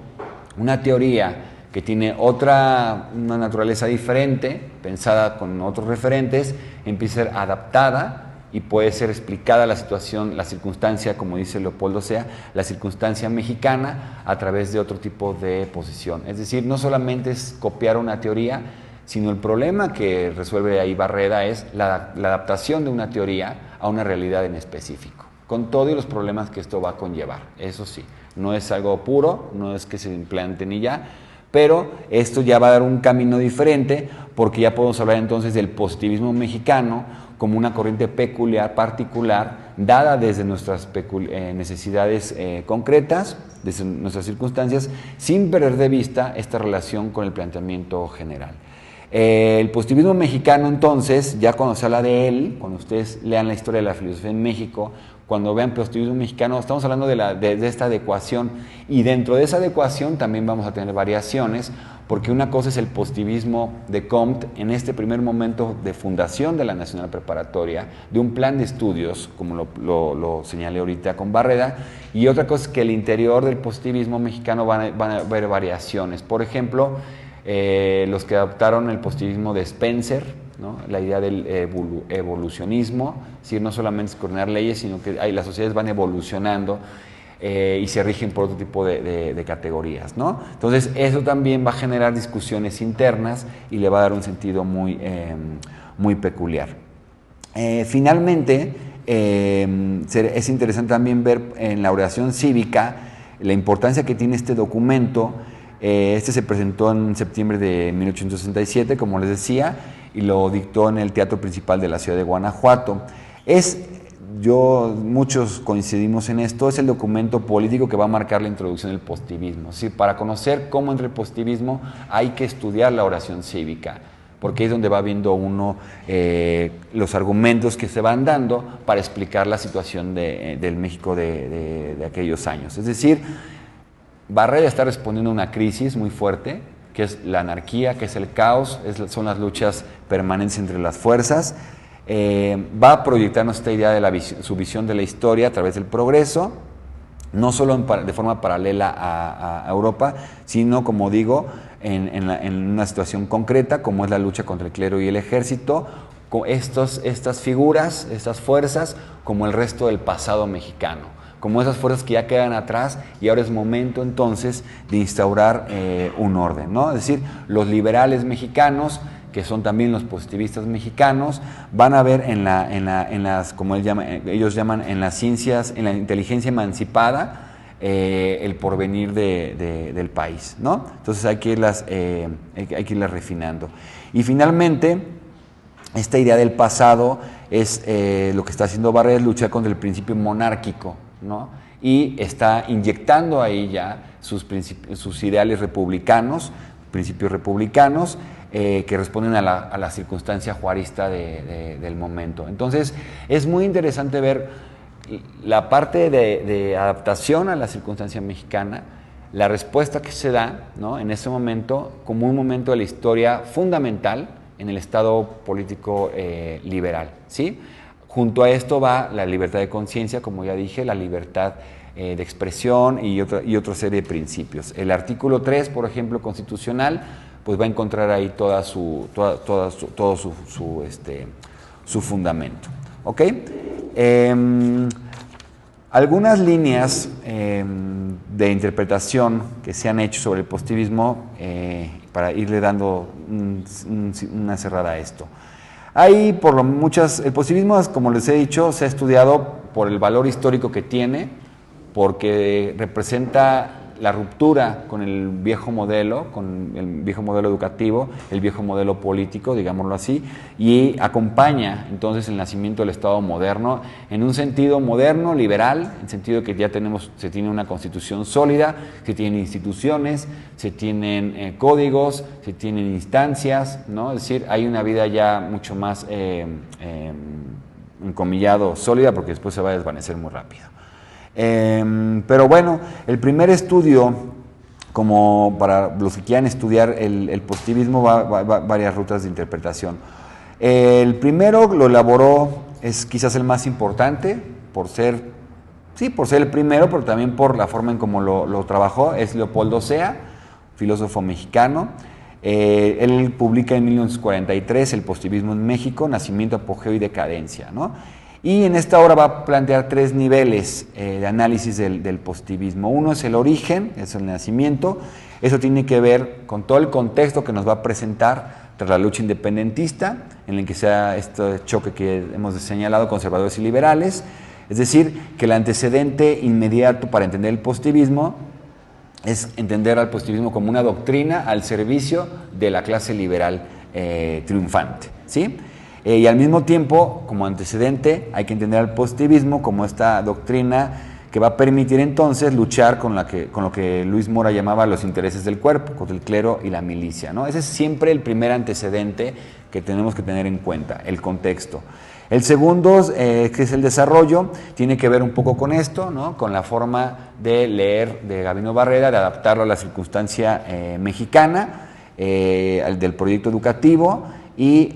una teoría que tiene una naturaleza diferente, pensada con otros referentes, empieza a ser adaptada y puede ser explicada la situación, la circunstancia, como dice Leopoldo Sea, la circunstancia mexicana a través de otro tipo de posición. Es decir, no solamente es copiar una teoría, sino el problema que resuelve ahí Barreda es la adaptación de una teoría a una realidad en específico, con todos los problemas que esto va a conllevar. Eso sí, no es algo puro, no es que se implanten y ya, pero esto ya va a dar un camino diferente, porque ya podemos hablar entonces del positivismo mexicano como una corriente peculiar, particular, dada desde nuestras necesidades concretas, desde nuestras circunstancias, sin perder de vista esta relación con el planteamiento general. El positivismo mexicano, entonces, ya cuando se habla de él, cuando ustedes lean la historia de la filosofía en México, cuando vean positivismo mexicano, estamos hablando de esta adecuación, y dentro de esa adecuación también vamos a tener variaciones, porque una cosa es el positivismo de Comte en este primer momento de fundación de la Nacional Preparatoria, de un plan de estudios, como lo señalé ahorita con Barreda, y otra cosa es que el interior del positivismo mexicano van a haber variaciones. Por ejemplo, los que adoptaron el positivismo de Spencer, ¿no? La idea del evolucionismo, es decir, no solamente es coordinar leyes, sino que las sociedades van evolucionando y se rigen por otro tipo de categorías, ¿no? Entonces, eso también va a generar discusiones internas y le va a dar un sentido muy peculiar. Finalmente, es interesante también ver en la oración cívica la importancia que tiene este documento. Este se presentó en septiembre de 1867, como les decía, y lo dictó en el Teatro Principal de la ciudad de Guanajuato. Muchos coincidimos en esto, es el documento político que va a marcar la introducción del positivismo. ¿Sí? Para conocer cómo entra el positivismo hay que estudiar la oración cívica, porque es donde va viendo uno los argumentos que se van dando para explicar la situación del México de aquellos años. Es decir, Barreda está respondiendo a una crisis muy fuerte, que es la anarquía, que es el caos, son las luchas permanentes entre las fuerzas. Va a proyectarnos esta idea de su visión de la historia a través del progreso, no solo de forma paralela a Europa, sino, como digo, en una situación concreta, como es la lucha contra el clero y el ejército, con estas figuras, estas fuerzas, como el resto del pasado mexicano, como esas fuerzas que ya quedan atrás, y ahora es momento entonces de instaurar un orden, ¿no? Es decir, los liberales mexicanos, que son también los positivistas mexicanos, van a ver en las, como ellos llaman, en las ciencias, en la inteligencia emancipada, el porvenir del país, ¿no? Entonces hay que irlas refinando. Y finalmente, esta idea del pasado es lo que está haciendo Barreda, es luchar contra el principio monárquico, ¿no? Y está inyectando ahí ya sus ideales republicanos, principios republicanos, que responden a la circunstancia juarista del momento. Entonces, es muy interesante ver la parte de adaptación a la circunstancia mexicana, la respuesta que se da, ¿no?, en ese momento como un momento de la historia fundamental en el Estado político liberal, ¿sí? Junto a esto va la libertad de conciencia, como ya dije, la libertad de expresión y otra serie de principios. El artículo 3, por ejemplo, constitucional, pues va a encontrar ahí todo su fundamento. ¿Ok? Algunas líneas de interpretación que se han hecho sobre el positivismo, para irle dando una cerrada a esto. Hay el positivismo, como les he dicho, se ha estudiado por el valor histórico que tiene, porque representa la ruptura con el viejo modelo educativo, el viejo modelo político, digámoslo así, y acompaña entonces el nacimiento del Estado moderno en un sentido moderno, liberal, en sentido de que se tiene una constitución sólida, se tienen instituciones, se tienen códigos, se tienen instancias, ¿no? Es decir, hay una vida ya mucho más, encomillado, sólida, porque después se va a desvanecer muy rápido. Pero bueno, el primer estudio, como para los que quieran estudiar el positivismo, va varias rutas de interpretación. El primero lo elaboró, es quizás el más importante, por ser el primero, pero también por la forma en cómo lo trabajó, es Leopoldo Sea, filósofo mexicano. Él publica en 1943 El positivismo en México, nacimiento, apogeo y decadencia, ¿no? Y en esta obra va a plantear 3 niveles de análisis del positivismo. Uno es el origen, es el nacimiento. Eso tiene que ver con todo el contexto que nos va a presentar tras la lucha independentista, en el que se da este choque que hemos señalado, conservadores y liberales. Es decir, que el antecedente inmediato para entender el positivismo es entender al positivismo como una doctrina al servicio de la clase liberal triunfante, ¿sí? Y al mismo tiempo, como antecedente, hay que entender al positivismo como esta doctrina que va a permitir entonces luchar con lo que Luis Mora llamaba los intereses del cuerpo, con el clero y la milicia, ¿no? Ese es siempre el primer antecedente que tenemos que tener en cuenta, el contexto. El segundo, que es el desarrollo, tiene que ver un poco con esto, ¿no?, con la forma de leer de Gabino Barreda, de adaptarlo a la circunstancia mexicana, del proyecto educativo, y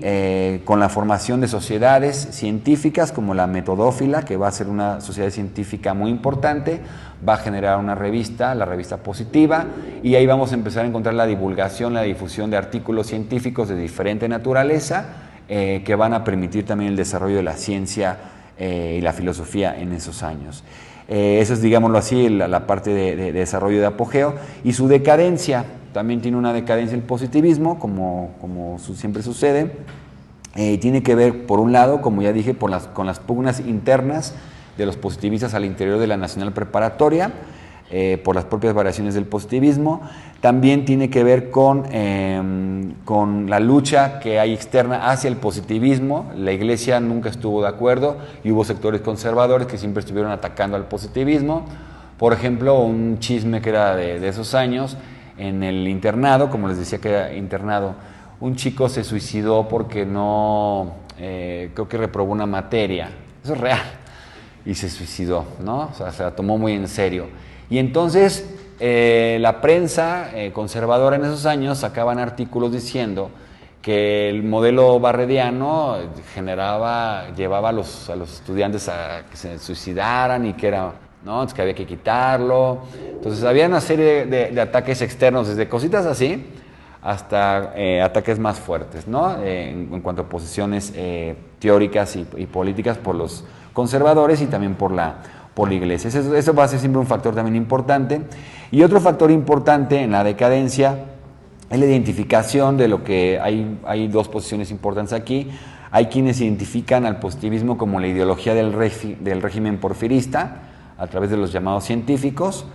con la formación de sociedades científicas como la Metodófila, que va a ser una sociedad científica muy importante, va a generar una revista, la revista Positiva, y ahí vamos a empezar a encontrar la divulgación, la difusión de artículos científicos de diferente naturaleza, que van a permitir también el desarrollo de la ciencia y la filosofía en esos años. Eso es, digámoslo así, la parte de desarrollo de apogeo, y su decadencia. También tiene una decadencia el positivismo, como siempre sucede. Tiene que ver, por un lado, como ya dije, con las pugnas internas de los positivistas al interior de la Nacional Preparatoria, por las propias variaciones del positivismo. También tiene que ver con la lucha que hay externa hacia el positivismo. La Iglesia nunca estuvo de acuerdo y hubo sectores conservadores que siempre estuvieron atacando al positivismo. Por ejemplo, un chisme que era de esos años, en el internado, como les decía que era internado, un chico se suicidó porque creo que reprobó una materia. Eso es real. Y se suicidó, ¿no? O sea, se la tomó muy en serio. Y entonces la prensa conservadora en esos años sacaban artículos diciendo que el modelo barrediano llevaba a los estudiantes a que se suicidaran y que era, ¿no?, entonces que había que quitarlo. Entonces había una serie de ataques externos, desde cositas así hasta ataques más fuertes, ¿no?, en cuanto a posiciones teóricas y políticas por los conservadores y también por la Iglesia. Eso va a ser siempre un factor también importante. Y otro factor importante en la decadencia es la identificación de lo que hay 2 posiciones importantes aquí. Hay quienes identifican al positivismo como la ideología del régimen porfirista a través de los llamados científicos.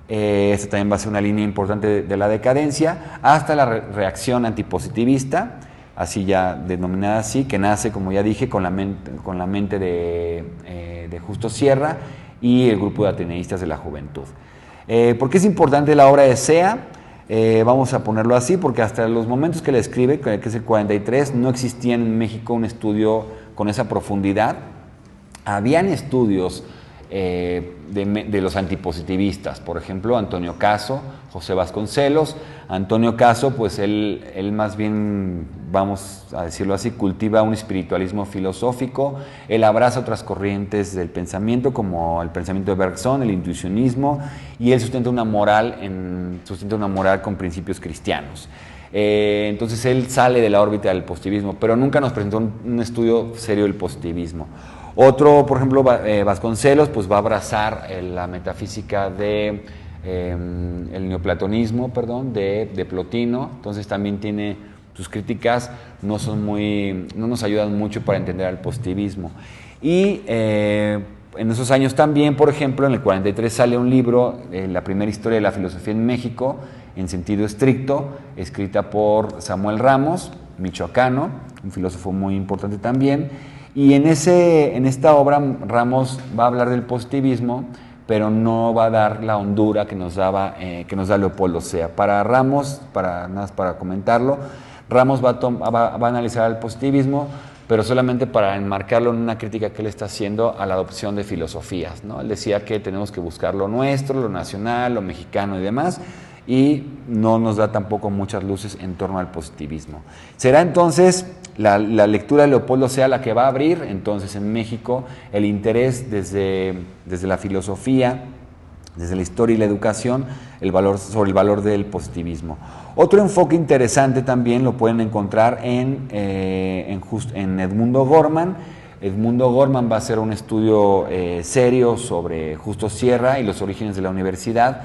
Esta también va a ser una línea importante de la decadencia, hasta la reacción antipositivista, así ya denominada así, que nace, como ya dije, con la mente de Justo Sierra y el grupo de ateneístas de la juventud. ¿Por qué es importante la obra de Sea? Vamos a ponerlo así, porque hasta los momentos que le escribe, que es el 43, no existía en México un estudio con esa profundidad. Habían estudios de los antipositivistas. Por ejemplo, Antonio Caso, José Vasconcelos. Antonio Caso, pues él más bien, vamos a decirlo así, cultiva un espiritualismo filosófico. Él abraza otras corrientes del pensamiento, como el pensamiento de Bergson, el intuicionismo, y él sustenta una moral con principios cristianos. Entonces él sale de la órbita del positivismo, pero nunca nos presentó un estudio serio del positivismo. Otro, por ejemplo, Vasconcelos, pues va a abrazar la metafísica de el neoplatonismo, de Plotino. Entonces también tiene sus críticas, no nos ayudan mucho para entender al positivismo. Y en esos años también, por ejemplo, en el 43 sale un libro, la primera historia de la filosofía en México, en sentido estricto, escrita por Samuel Ramos, michoacano, un filósofo muy importante también. Y en esta obra Ramos va a hablar del positivismo, pero no va a dar la hondura que nos da Leopoldo Sea. Para Ramos, nada más para comentarlo, Ramos va a analizar el positivismo, pero solamente para enmarcarlo en una crítica que él está haciendo a la adopción de filosofías, ¿no? Él decía que tenemos que buscar lo nuestro, lo nacional, lo mexicano y demás, y no nos da tampoco muchas luces en torno al positivismo. Será entonces la lectura de Leopoldo Sea la que va a abrir entonces en México el interés desde la filosofía, desde la historia y la educación, sobre el valor del positivismo. Otro enfoque interesante también lo pueden encontrar en Edmundo Gorman. Edmundo Gorman va a hacer un estudio serio sobre Justo Sierra y los orígenes de la universidad.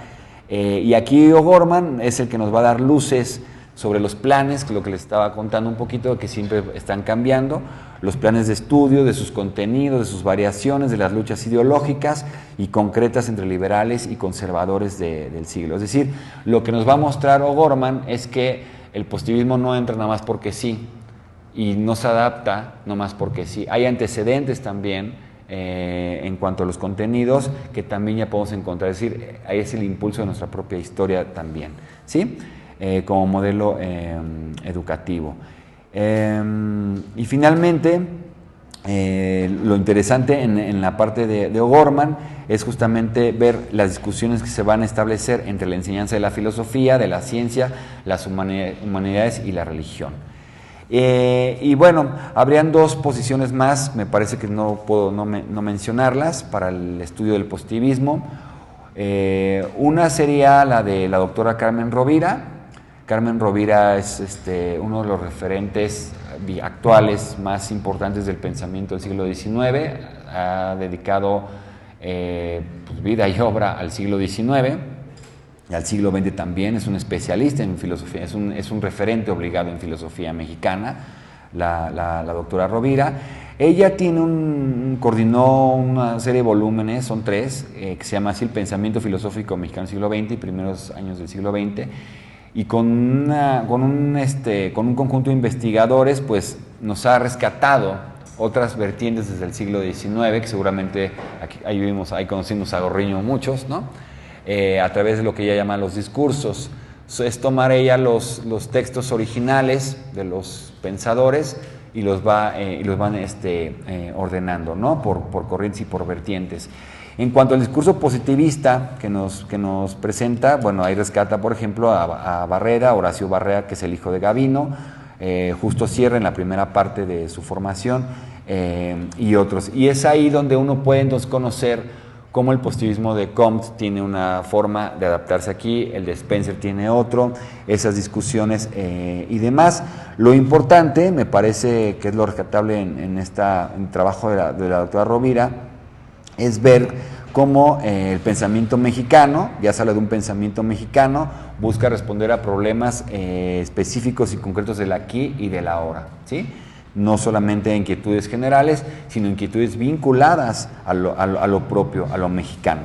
Y aquí O'Gorman es el que nos va a dar luces sobre los planes, que lo que les estaba contando un poquito, que siempre están cambiando, los planes de estudio, de sus contenidos, de sus variaciones, de las luchas ideológicas y concretas entre liberales y conservadores del siglo. Es decir, lo que nos va a mostrar O'Gorman es que el positivismo no entra nada más porque sí, y no se adapta nada más porque sí. Hay antecedentes también en cuanto a los contenidos que también ya podemos encontrar, es decir, ahí es el impulso de nuestra propia historia también, ¿sí? Como modelo educativo. Y finalmente, lo interesante en la parte de O'Gorman es justamente ver las discusiones que se van a establecer entre la enseñanza de la filosofía, de la ciencia, las humanidades y la religión. Y bueno, habrían dos posiciones más, me parece que no puedo no mencionarlas para el estudio del positivismo. Una sería la de la doctora Carmen Rovira. Carmen Rovira es uno de los referentes actuales más importantes del pensamiento del siglo XIX. Ha dedicado vida y obra al siglo XIX. Al siglo XX también, es un especialista en filosofía, es un referente obligado en filosofía mexicana, la doctora Rovira. Ella coordinó una serie de volúmenes, son 3, que se llama así El pensamiento filosófico mexicano del siglo XX y primeros años del siglo XX, y con un conjunto de investigadores, pues nos ha rescatado otras vertientes desde el siglo XIX, que seguramente ahí conocimos a Gorriño muchos, ¿no? A través de lo que ella llama los discursos. Es tomar ella los textos originales de los pensadores y los van ordenando, ¿no? por corrientes y por vertientes. En cuanto al discurso positivista que nos presenta, bueno, ahí rescata, por ejemplo, a Barrera, Horacio Barrera, que es el hijo de Gavino, Justo Sierra en la primera parte de su formación, y otros. Y es ahí donde uno puede entonces conocer cómo el positivismo de Comte tiene una forma de adaptarse aquí, el de Spencer tiene otro, esas discusiones y demás. Lo importante, me parece que es lo rescatable en el trabajo de la doctora Rovira, es ver cómo el pensamiento mexicano, ya se habla de un pensamiento mexicano, busca responder a problemas específicos y concretos del aquí y del ahora, ¿sí? No solamente inquietudes generales, sino inquietudes vinculadas a lo propio, a lo mexicano,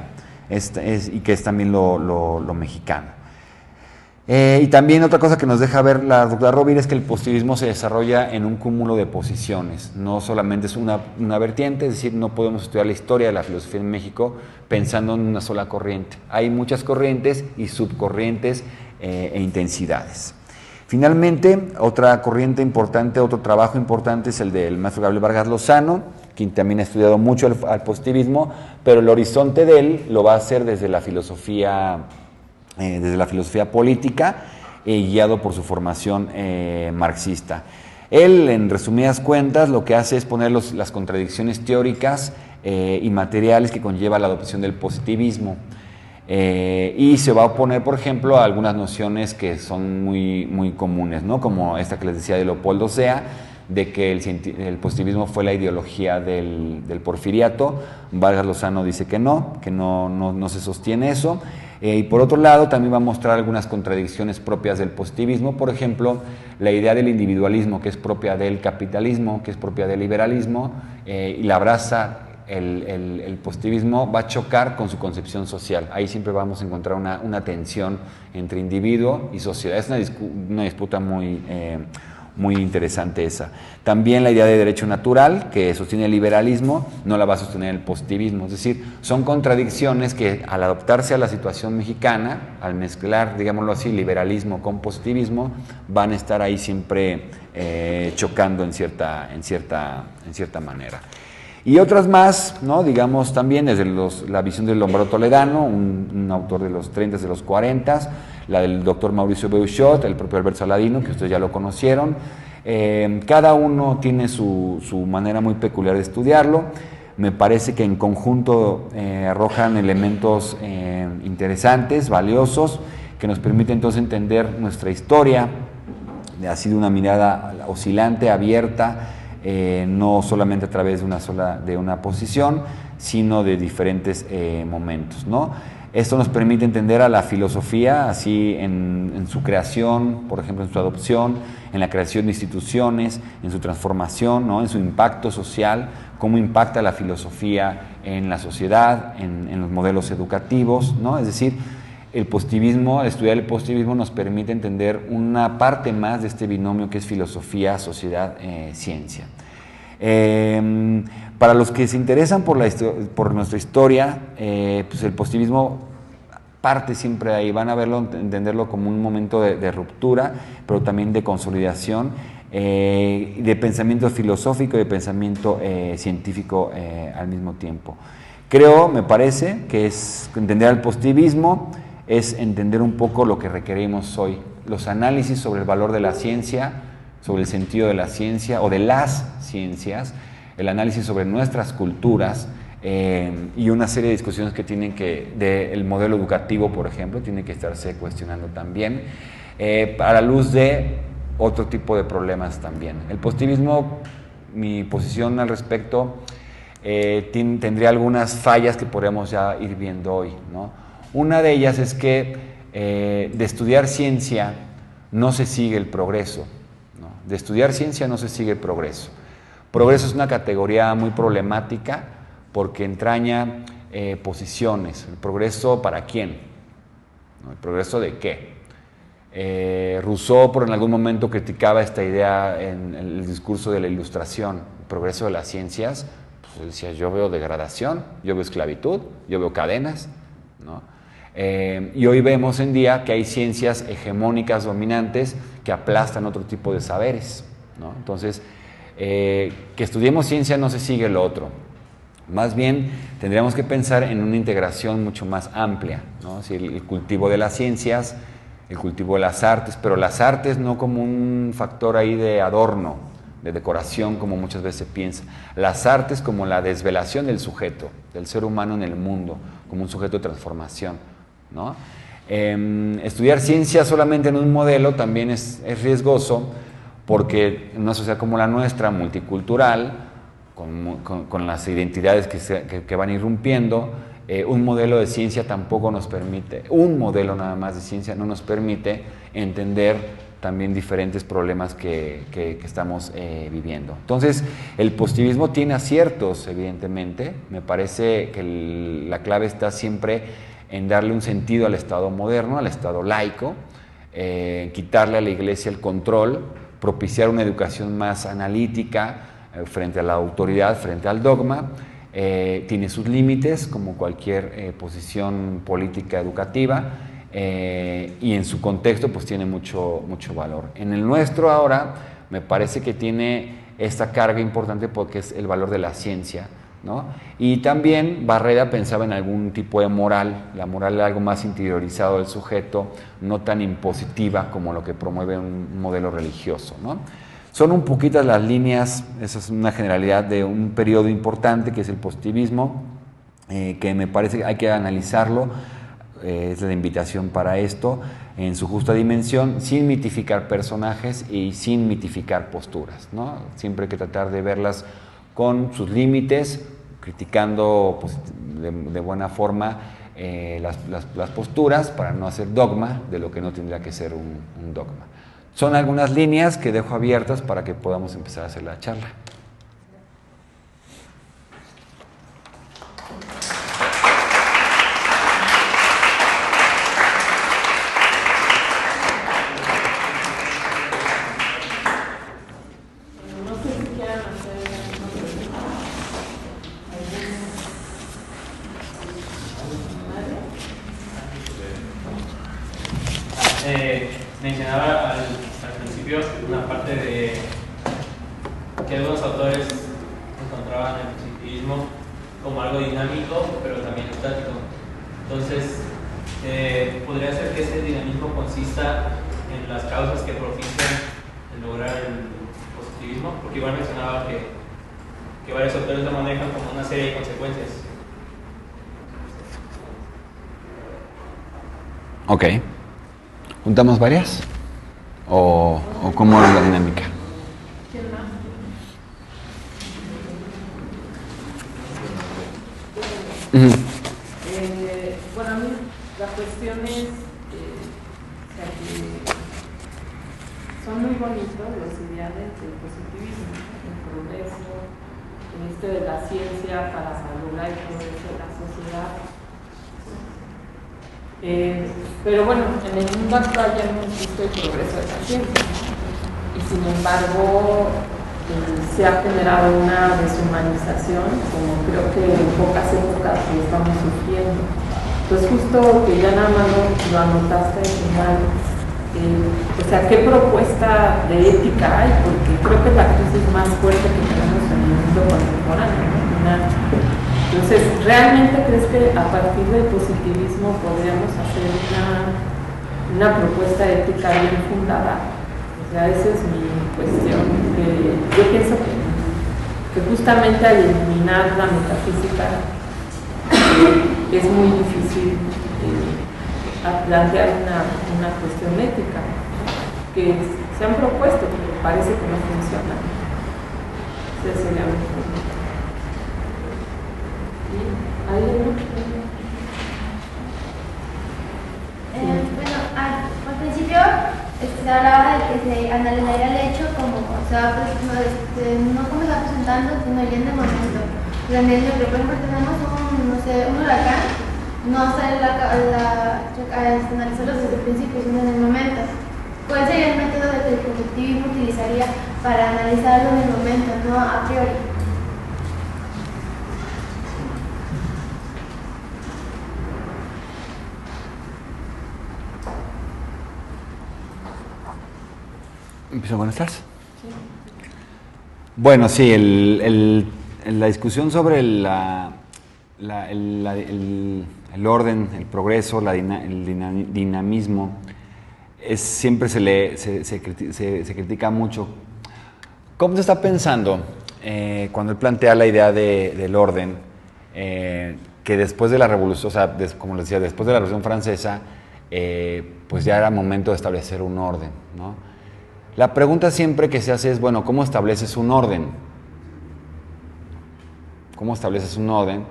y que es también lo mexicano. Y también otra cosa que nos deja ver la doctora Rovira es que el positivismo se desarrolla en un cúmulo de posiciones, no solamente es una vertiente, es decir, no podemos estudiar la historia de la filosofía en México pensando en una sola corriente. Hay muchas corrientes y subcorrientes e intensidades. Finalmente, otra corriente importante, otro trabajo importante es el del maestro Gabriel Vargas Lozano, quien también ha estudiado mucho al positivismo, pero el horizonte de él lo va a hacer desde la filosofía política, guiado por su formación marxista. Él, en resumidas cuentas, lo que hace es poner las contradicciones teóricas y materiales que conlleva la adopción del positivismo. Y se va a oponer, por ejemplo, a algunas nociones que son muy comunes, ¿no? Como esta que les decía de Leopoldo Sea, de que el positivismo fue la ideología del porfiriato. Vargas Lozano dice que no se sostiene eso. Y por otro lado, también va a mostrar algunas contradicciones propias del positivismo, por ejemplo, la idea del individualismo, que es propia del capitalismo, que es propia del liberalismo, y la abraza el positivismo, va a chocar con su concepción social. Ahí siempre vamos a encontrar una tensión entre individuo y sociedad. Es una disputa muy interesante esa. También la idea de derecho natural, que sostiene el liberalismo, no la va a sostener el positivismo. Es decir, son contradicciones que al adaptarse a la situación mexicana, al mezclar, digámoslo así, liberalismo con positivismo, van a estar ahí siempre chocando en cierta manera. Y otras más, ¿no? Digamos también desde la visión del Lombardo Toledano, un autor de los 30, de los 40, la del doctor Mauricio Beuchot, el propio Alberto Saladino, que ustedes ya lo conocieron. Cada uno tiene su manera muy peculiar de estudiarlo. Me parece que en conjunto arrojan elementos interesantes, valiosos, que nos permiten entonces entender nuestra historia, así de una mirada oscilante, abierta, no solamente a través de una posición, sino de diferentes momentos, ¿no? Esto nos permite entender a la filosofía así en su creación, por ejemplo, en su adopción, en la creación de instituciones, en su transformación, ¿no? En su impacto social, cómo impacta la filosofía en la sociedad, en los modelos educativos, ¿no? Es decir, el positivismo, al estudiar el positivismo nos permite entender una parte más de este binomio que es filosofía, sociedad, ciencia. Para los que se interesan por nuestra historia, pues el positivismo parte siempre de ahí, van a entenderlo como un momento de ruptura, pero también de consolidación, de pensamiento filosófico y de pensamiento científico al mismo tiempo. Me parece que entender el positivismo es entender un poco lo que requerimos hoy, los análisis sobre el valor de la ciencia, sobre el sentido de la ciencia o de las ciencias, el análisis sobre nuestras culturas y una serie de discusiones que del modelo educativo, por ejemplo, tiene que estarse cuestionando también a la luz de otro tipo de problemas también. El positivismo, mi posición al respecto, tendría algunas fallas que podríamos ya ir viendo hoy, ¿no? Una de ellas es que de estudiar ciencia no se sigue el progreso, ¿no? De estudiar ciencia no se sigue el progreso. Progreso es una categoría muy problemática porque entraña posiciones. ¿El progreso para quién? ¿No? ¿El progreso de qué? Rousseau en algún momento criticaba esta idea en el discurso de la Ilustración, el progreso de las ciencias. Pues decía, yo veo degradación, yo veo esclavitud, yo veo cadenas, ¿no? Y hoy vemos en día que hay ciencias hegemónicas dominantes que aplastan otro tipo de saberes, ¿no? Entonces, que estudiemos ciencia no se sigue lo otro. Más bien, tendríamos que pensar en una integración mucho más amplia, ¿no? Es decir, el cultivo de las ciencias, el cultivo de las artes, pero las artes no como un factor ahí de adorno, de decoración, como muchas veces se piensa. Las artes como la desvelación del sujeto, del ser humano en el mundo, como un sujeto de transformación, ¿no? Estudiar ciencia solamente en un modelo también es riesgoso porque en una sociedad como la nuestra, multicultural, con las identidades que van irrumpiendo, un modelo de ciencia tampoco nos permite, un modelo nada más de ciencia no nos permite entender también diferentes problemas que estamos viviendo. Entonces, el positivismo tiene aciertos, evidentemente. Me parece que la clave está siempre en darle un sentido al Estado moderno, al Estado laico, quitarle a la Iglesia el control, propiciar una educación más analítica frente a la autoridad, frente al dogma. Tiene sus límites, como cualquier posición política educativa, y en su contexto pues tiene mucho valor. En el nuestro ahora me parece que tiene esta carga importante porque es el valor de la ciencia, ¿no? Y también Barreda pensaba en algún tipo de moral, la moral era algo más interiorizado del sujeto, no tan impositiva como lo que promueve un modelo religioso, ¿no? Son un poquitas las líneas, esa es una generalidad de un periodo importante que es el positivismo, que me parece que hay que analizarlo, es la invitación para esto, en su justa dimensión, sin mitificar personajes y sin mitificar posturas, ¿no? Siempre hay que tratar de verlas con sus límites, criticando pues, de buena forma las posturas para no hacer dogma de lo que no tendría que ser un dogma. Son algunas líneas que dejo abiertas para que podamos empezar a hacer la charla. Mencionaba al principio una parte de que algunos autores encontraban el positivismo como algo dinámico, pero también estático. Entonces, podría ser que ese dinamismo consista en las causas que propician el lograr el positivismo, porque igual mencionaba que varios autores lo manejan como una serie de consecuencias. Ok. ¿Juntamos varias? ¿O cómo es la dinámica? Bueno, a mí la cuestión es que son muy bonitos los ideales del positivismo, el progreso, de la ciencia para lograr el progreso de la sociedad. Pero bueno, en el mundo actual ya hemos visto el progreso de la ciencia, y sin embargo se ha generado una deshumanización, como creo que en pocas épocas lo estamos sufriendo. Entonces justo que ya nada más lo anotaste al final, o sea, ¿qué propuesta de ética hay? Porque creo que es la crisis más fuerte que tenemos en el mundo contemporáneo, ¿no? Entonces, ¿realmente crees que a partir del positivismo podríamos hacer una propuesta ética bien fundada? O sea, esa es mi cuestión. Yo pienso que justamente al eliminar la metafísica es muy difícil plantear una cuestión ética que se han propuesto, pero parece que no funciona. Ese sería mi punto. Bueno, al principio se hablaba de que se analizaría el hecho como se va, no como se va presentando, sino el bien de momento. Por ejemplo, tenemos un huracán, no hacer analizarlo desde el principio, sino en el momento. ¿Cuál sería el método que el positivismo utilizaría para analizarlo en el momento, no a priori? ¿Empiezo con estas? Sí. Bueno, sí, la discusión sobre el orden, el progreso, el dinamismo, siempre se critica mucho. ¿Cómo se está pensando cuando él plantea la idea del orden, que después de la Revolución, o sea, como les decía, después de la Revolución Francesa, pues ya era momento de establecer un orden, ¿no? La pregunta siempre que se hace es, bueno, ¿cómo estableces un orden? ¿Cómo estableces un orden?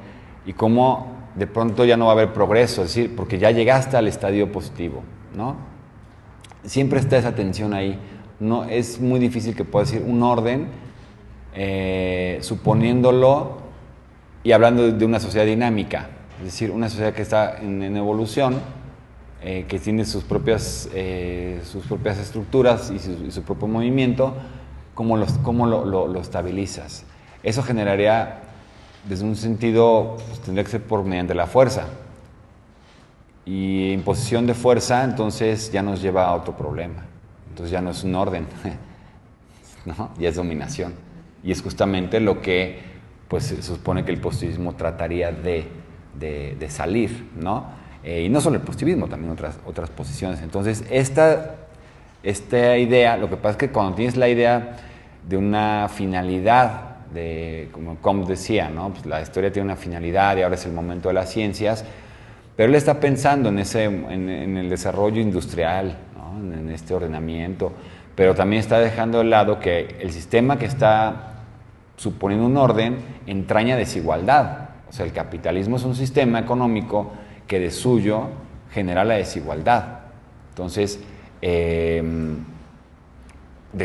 Y cómo de pronto ya no va a haber progreso, es decir, porque ya llegaste al estadio positivo, ¿no? Siempre está esa tensión ahí. No, es muy difícil que puedas decir un orden, suponiéndolo y hablando de una sociedad dinámica, es decir, una sociedad que está en evolución, que tiene sus propias estructuras y su propio movimiento, ¿cómo lo estabilizas? Eso generaría, desde un sentido, pues, tendría que ser mediante la fuerza. Y imposición de fuerza, entonces ya nos lleva a otro problema. Entonces ya no es un orden, ¿no? Ya es dominación. Y es justamente lo que pues, se supone que el positivismo trataría de salir, ¿no? Y no solo el positivismo, también otras posiciones. Entonces, esta idea, lo que pasa es que cuando tienes la idea de una finalidad, como Comte decía, ¿no? Pues la historia tiene una finalidad y ahora es el momento de las ciencias, pero él está pensando en el desarrollo industrial, ¿no? En este ordenamiento, pero también está dejando de lado que el sistema que está suponiendo un orden entraña desigualdad. O sea, el capitalismo es un sistema económico que de suyo genera la desigualdad. Entonces, ¿de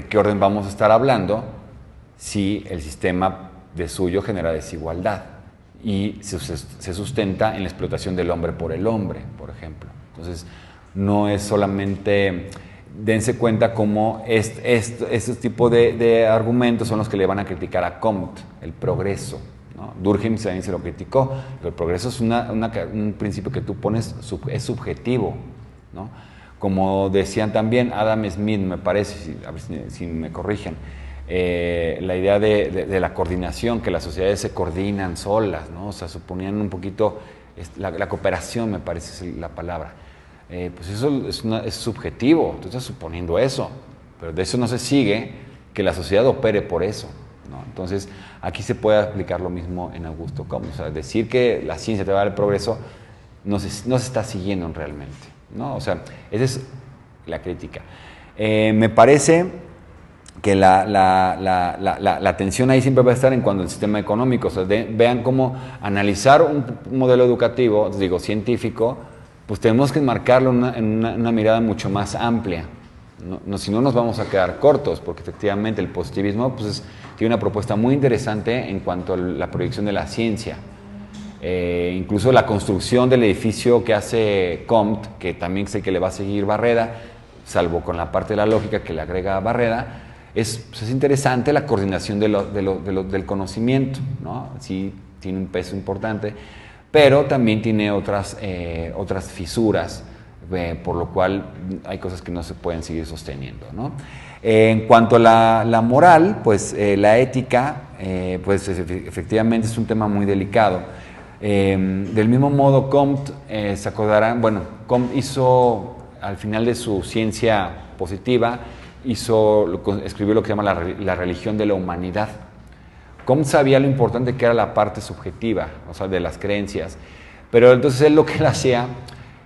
qué orden vamos a estar hablando si el sistema de suyo genera desigualdad y se sustenta en la explotación del hombre por el hombre, por ejemplo? Entonces, no es solamente... Dense cuenta cómo estos tipos de argumentos son los que le van a criticar a Comte, el progreso, ¿no? Durkheim también se lo criticó, pero el progreso es un principio que tú pones, es subjetivo, ¿no? Como decían también Adam Smith, me parece, a ver si me corrigen, la idea de la coordinación, que las sociedades se coordinan solas, ¿no? O sea, suponían un poquito, la cooperación me parece es la palabra. Pues eso es subjetivo, tú estás suponiendo eso, pero de eso no se sigue que la sociedad opere por eso, ¿no? Entonces, aquí se puede aplicar lo mismo en Augusto Comte, o sea, decir que la ciencia te va a dar el progreso no se está siguiendo realmente, ¿no? O sea, esa es la crítica. Me parece que la tensión ahí siempre va a estar en cuanto al sistema económico, o sea, vean cómo analizar un modelo educativo, digo, científico, pues tenemos que enmarcarlo en una mirada mucho más amplia. Si no nos vamos a quedar cortos, porque efectivamente el positivismo pues, tiene una propuesta muy interesante en cuanto a la proyección de la ciencia. Incluso la construcción del edificio que hace Comte, que también sé que le va a seguir Barreda, salvo con la parte de la lógica que le agrega Barreda, es interesante la coordinación del conocimiento, ¿no? Sí, tiene un peso importante, pero también tiene otras fisuras, por lo cual hay cosas que no se pueden seguir sosteniendo, ¿no? En cuanto a la moral, pues la ética, pues efectivamente es un tema muy delicado. Del mismo modo, Comte, se acordarán, bueno, Comte hizo, al final de su ciencia positiva, escribió lo que se llama la religión de la humanidad. Comte sabía lo importante que era la parte subjetiva, o sea, de las creencias, pero entonces él lo que él hacía,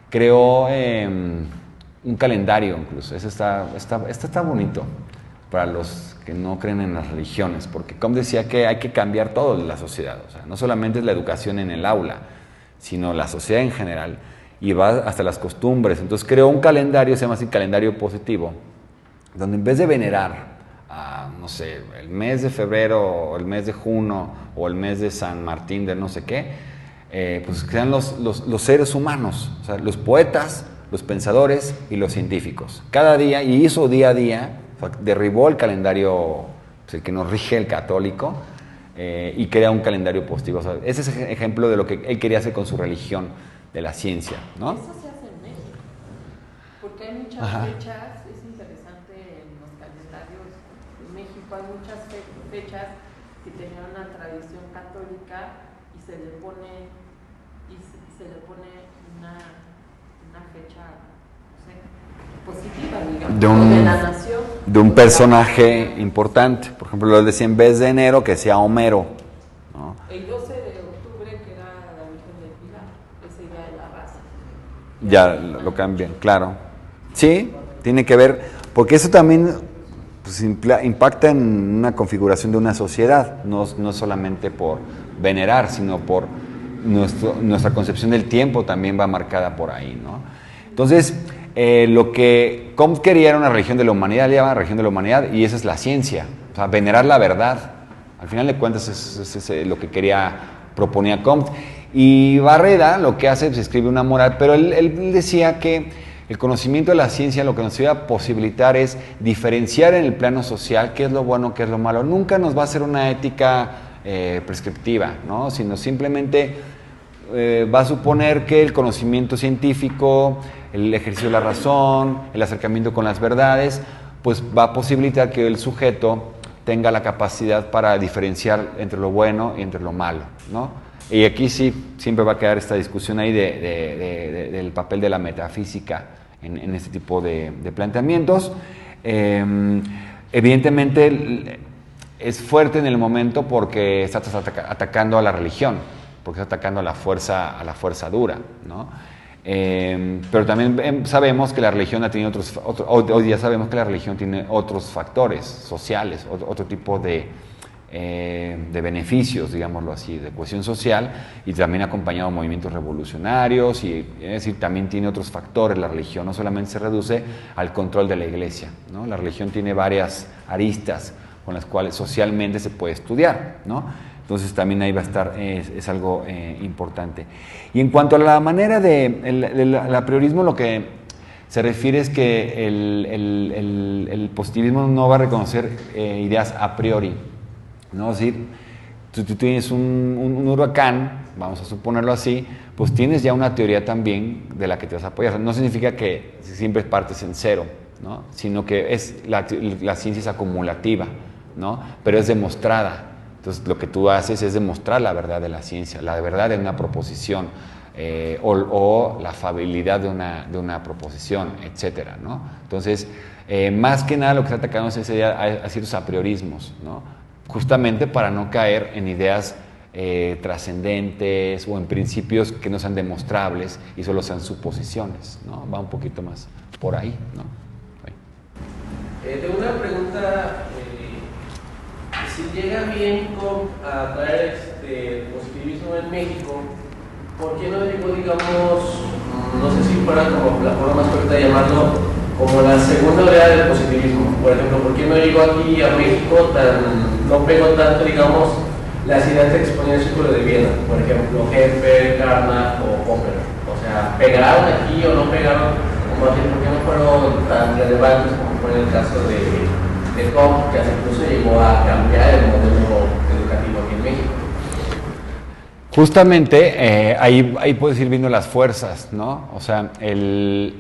creó un calendario incluso. Eso está bonito para los que no creen en las religiones, porque Comte decía que hay que cambiar todo en la sociedad, o sea, no solamente es la educación en el aula, sino la sociedad en general, y va hasta las costumbres. Entonces creó un calendario, se llama así calendario positivo, donde en vez de venerar no sé, el mes de febrero, o el mes de junio, o el mes de San Martín de no sé qué, pues sean los seres humanos, o sea, los poetas, los pensadores y los científicos. Cada día, y hizo día a día, o sea, derribó el calendario, pues, el que nos rige el católico, y crea un calendario positivo. O sea, ese es el ejemplo de lo que él quería hacer con su religión de la ciencia, ¿no? Eso se hace en México, porque hay muchas fechas, es interesante en los calendarios de México, hay muchas fechas que tenían una tradición católica y se le pone una fecha, no sé, positiva, digamos, de la nación. De un personaje importante. Por ejemplo, lo decía en vez de enero, que sea Homero, ¿no? El 12 de octubre, que era la Virgen del Pilar, ese día de la raza. Ya lo cambian, claro. Sí, tiene que ver, porque eso también pues, impacta en una configuración de una sociedad, no solamente por venerar, sino por nuestra concepción del tiempo también va marcada por ahí, ¿no? Entonces, lo que Comte quería era una religión de la humanidad, le llama religión de la humanidad, y esa es la ciencia, o sea, venerar la verdad. Al final de cuentas, es lo que proponía Comte. Y Barreda lo que hace es escribe una moral, pero él decía que el conocimiento de la ciencia lo que nos iba a posibilitar es diferenciar en el plano social qué es lo bueno, qué es lo malo. Nunca nos va a hacer una ética prescriptiva, ¿no? Sino simplemente va a suponer que el conocimiento científico, el ejercicio de la razón, el acercamiento con las verdades, pues va a posibilitar que el sujeto tenga la capacidad para diferenciar entre lo bueno y entre lo malo, ¿no? Y aquí sí, siempre va a quedar esta discusión ahí del papel de la metafísica en este tipo de planteamientos. Evidentemente es fuerte en el momento porque está atacando a la religión, porque está atacando a la fuerza dura, ¿no? Pero también sabemos que la religión ha tenido hoy día sabemos que la religión tiene otros factores sociales, otro tipo de beneficios, digámoslo así, de cohesión social, y también ha acompañado movimientos revolucionarios, y es decir, también tiene otros factores. La religión no solamente se reduce al control de la iglesia, ¿no? La religión tiene varias aristas con las cuales socialmente se puede estudiar, ¿no? Entonces también ahí va a estar, es algo importante. Y en cuanto a la manera del apriorismo, lo que se refiere es que el positivismo no va a reconocer ideas a priori, ¿no? Es decir, tú tienes un huracán, vamos a suponerlo así, pues tienes ya una teoría también de la que te vas a apoyar. No significa que siempre partes en cero, ¿no? Sino que la ciencia es acumulativa, ¿no? Pero es demostrada. Entonces lo que tú haces es demostrar la verdad de la ciencia, la verdad de una proposición, o la fabilidad de una proposición, etcétera, ¿no? Entonces, más que nada lo que está atacando es esa idea a ciertos apriorismos, ¿no? Justamente para no caer en ideas trascendentes o en principios que no sean demostrables y solo sean suposiciones, ¿no? Va un poquito más por ahí, ¿no? Tengo una pregunta. Si llega bien a traer positivismo en México, ¿por qué no llegó, digamos, no sé si fuera como la forma más correcta de llamarlo, como la segunda oleada del positivismo? Por ejemplo, ¿por qué no llegó aquí a México no pegó tanto, digamos, las ideas que exponía el Círculo de Viena? Por ejemplo, Hempel, Carnap o Popper. O sea, ¿pegaron aquí o no pegaron? ¿Por qué no fueron tan relevantes como fue en el caso de Comte, que incluso llegó a cambiar el modelo educativo aquí en México? Justamente ahí puedes ir viendo las fuerzas, ¿no? O sea, el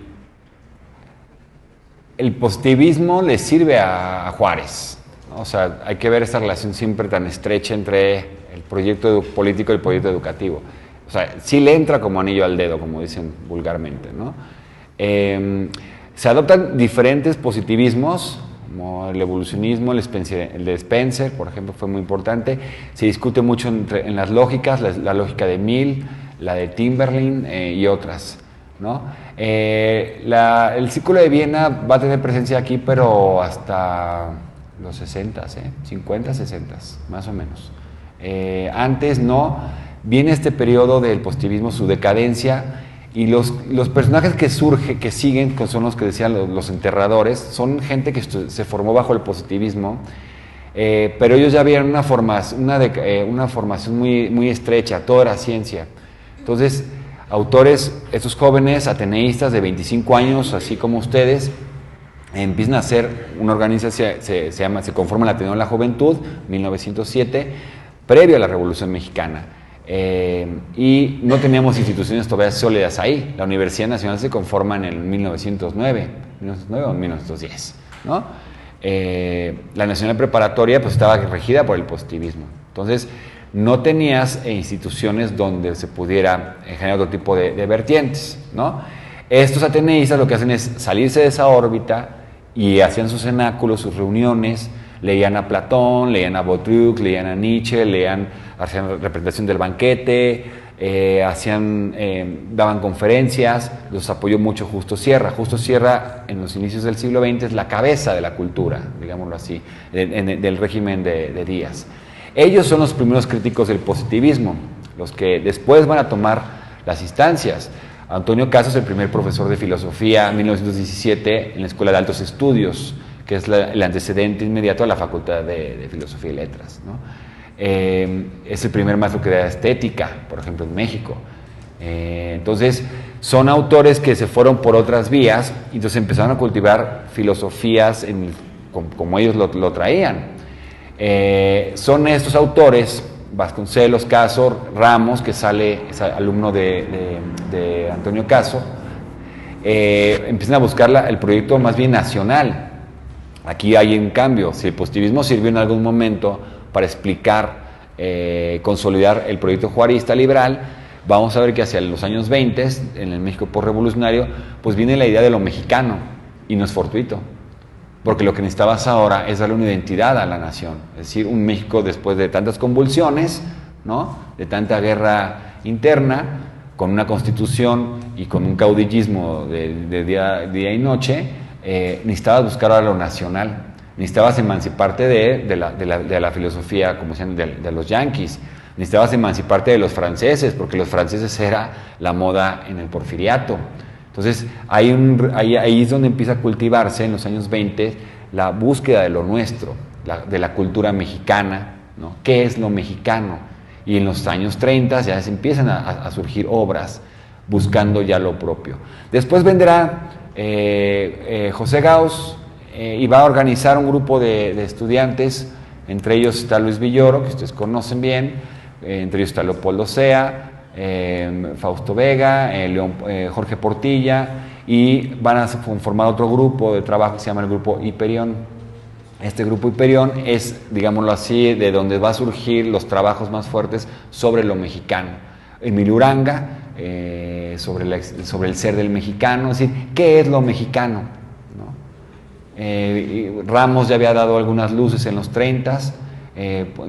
positivismo le sirve a Juárez, ¿no? O sea, hay que ver esta relación siempre tan estrecha entre el proyecto político y el proyecto educativo. O sea, sí le entra como anillo al dedo, como dicen vulgarmente, ¿no? Se adoptan diferentes positivismos, como el evolucionismo, el de Spencer, por ejemplo, fue muy importante. Se discute mucho en las lógicas, la lógica de Mill, la de Timberlin y otras, ¿no? El Círculo de Viena va a tener presencia aquí, pero hasta los 60, 50, 60, más o menos. Antes no. Viene este periodo del positivismo, su decadencia, y los personajes que siguen, que son los que decían los enterradores, son gente que se formó bajo el positivismo, pero ellos ya habían una formación muy, muy estrecha, todo era ciencia. Entonces, autores, estos jóvenes ateneístas de 25 años, así como ustedes, empiezan a hacer una organización, se conforma la Ateneo de la Juventud, 1907, previo a la Revolución Mexicana. Y no teníamos instituciones todavía sólidas ahí. La Universidad Nacional se conforma en el 1909 o 1910, ¿no? La Nacional Preparatoria pues estaba regida por el positivismo. Entonces no tenías instituciones donde se pudiera generar otro tipo de vertientes, ¿no? Estos ateneístas lo que hacen es salirse de esa órbita y hacían sus cenáculos, sus reuniones, leían a Platón, leían a Baudrillard, leían a Nietzsche, hacían representación del banquete, daban conferencias, los apoyó mucho Justo Sierra. Justo Sierra en los inicios del siglo XX es la cabeza de la cultura, digámoslo así, del régimen de Díaz. Ellos son los primeros críticos del positivismo, los que después van a tomar las instancias. Antonio Caso es el primer profesor de filosofía en 1917 en la Escuela de Altos Estudios, que es el antecedente inmediato a la Facultad de Filosofía y Letras, ¿no? Es el primer maestro que da estética, por ejemplo, en México. Entonces, son autores que se fueron por otras vías y entonces empezaron a cultivar filosofías como ellos lo traían. Son estos autores, Vasconcelos, Caso, Ramos, que es alumno de Antonio Caso, empiezan a buscar el proyecto más bien nacional. Aquí hay un cambio. Si el positivismo sirvió en algún momento para explicar, consolidar el proyecto juarista liberal, vamos a ver que hacia los años 20, en el México postrevolucionario, pues viene la idea de lo mexicano, y no es fortuito, porque lo que necesitabas ahora es darle una identidad a la nación, es decir, un México después de tantas convulsiones, ¿no?, de tanta guerra interna, con una constitución y con un caudillismo de día y noche, necesitabas buscar ahora lo nacional, necesitabas emanciparte de la filosofía, como decían, de los yanquis, necesitabas emanciparte de los franceses, porque los franceses era la moda en el porfiriato. Entonces, ahí es donde empieza a cultivarse en los años 20 la búsqueda de lo nuestro, de la cultura mexicana, ¿no? ¿Qué es lo mexicano? Y en los años 30 ya se empiezan a surgir obras buscando ya lo propio. Después vendrá José Gauss y va a organizar un grupo de estudiantes, entre ellos está Luis Villoro, que ustedes conocen bien, entre ellos está Leopoldo Sea, Fausto Vega, Jorge Portilla, y van a formar otro grupo de trabajo que se llama el Grupo Hiperión. Este Grupo Hiperión es, digámoslo así, de donde va a surgir los trabajos más fuertes sobre lo mexicano. Emilio Uranga, sobre el ser del mexicano, es decir, ¿qué es lo mexicano? ¿No? Ramos ya había dado algunas luces en los 30s,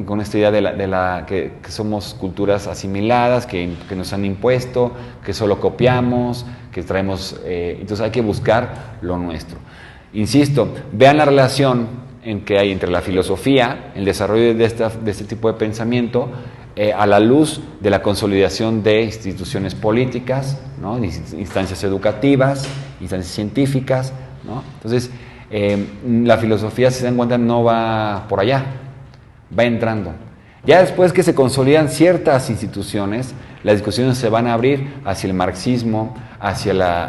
con esta idea que somos culturas asimiladas, que nos han impuesto, que solo copiamos, que traemos, entonces hay que buscar lo nuestro. Insisto, vean la relación que hay entre la filosofía, el desarrollo de este tipo de pensamiento, a la luz de la consolidación de instituciones políticas, ¿no?, de instancias educativas, instancias científicas, ¿no? Entonces, la filosofía, si se dan cuenta, no va por allá, va entrando. Ya después que se consolidan ciertas instituciones, las discusiones se van a abrir hacia el marxismo, hacia la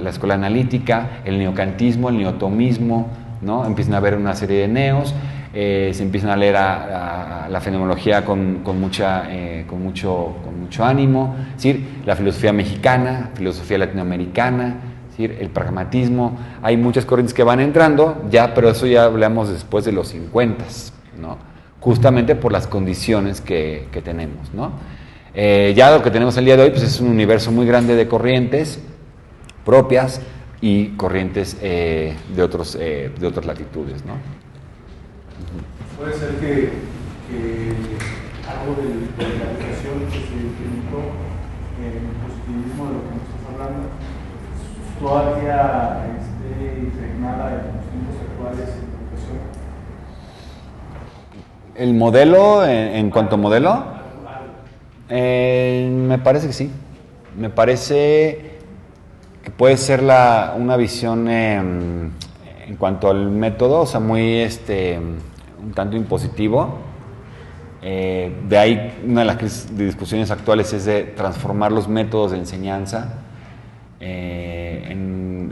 escuela analítica, el neocantismo, el neotomismo, ¿no? Empiezan a haber una serie de neos, se empiezan a leer a la fenomenología con mucho ánimo, es decir, la filosofía mexicana, filosofía latinoamericana, es decir, el pragmatismo. Hay muchas corrientes que van entrando, ya, pero eso ya hablamos después de los 50, ¿no?, justamente por las condiciones que tenemos, ¿no? Ya lo que tenemos el día de hoy, pues es un universo muy grande de corrientes propias y corrientes de otras latitudes, ¿no? Puede ser que algo de la educación que se implementó en el positivismo de lo que nos estás hablando todavía esté impregnada en los tiempos actuales en la educación. ¿El modelo, en cuanto a modelo? Me parece que sí. Me parece que puede ser una visión en cuanto al método, o sea, muy un tanto impositivo. De ahí una de las discusiones actuales es de transformar los métodos de enseñanza en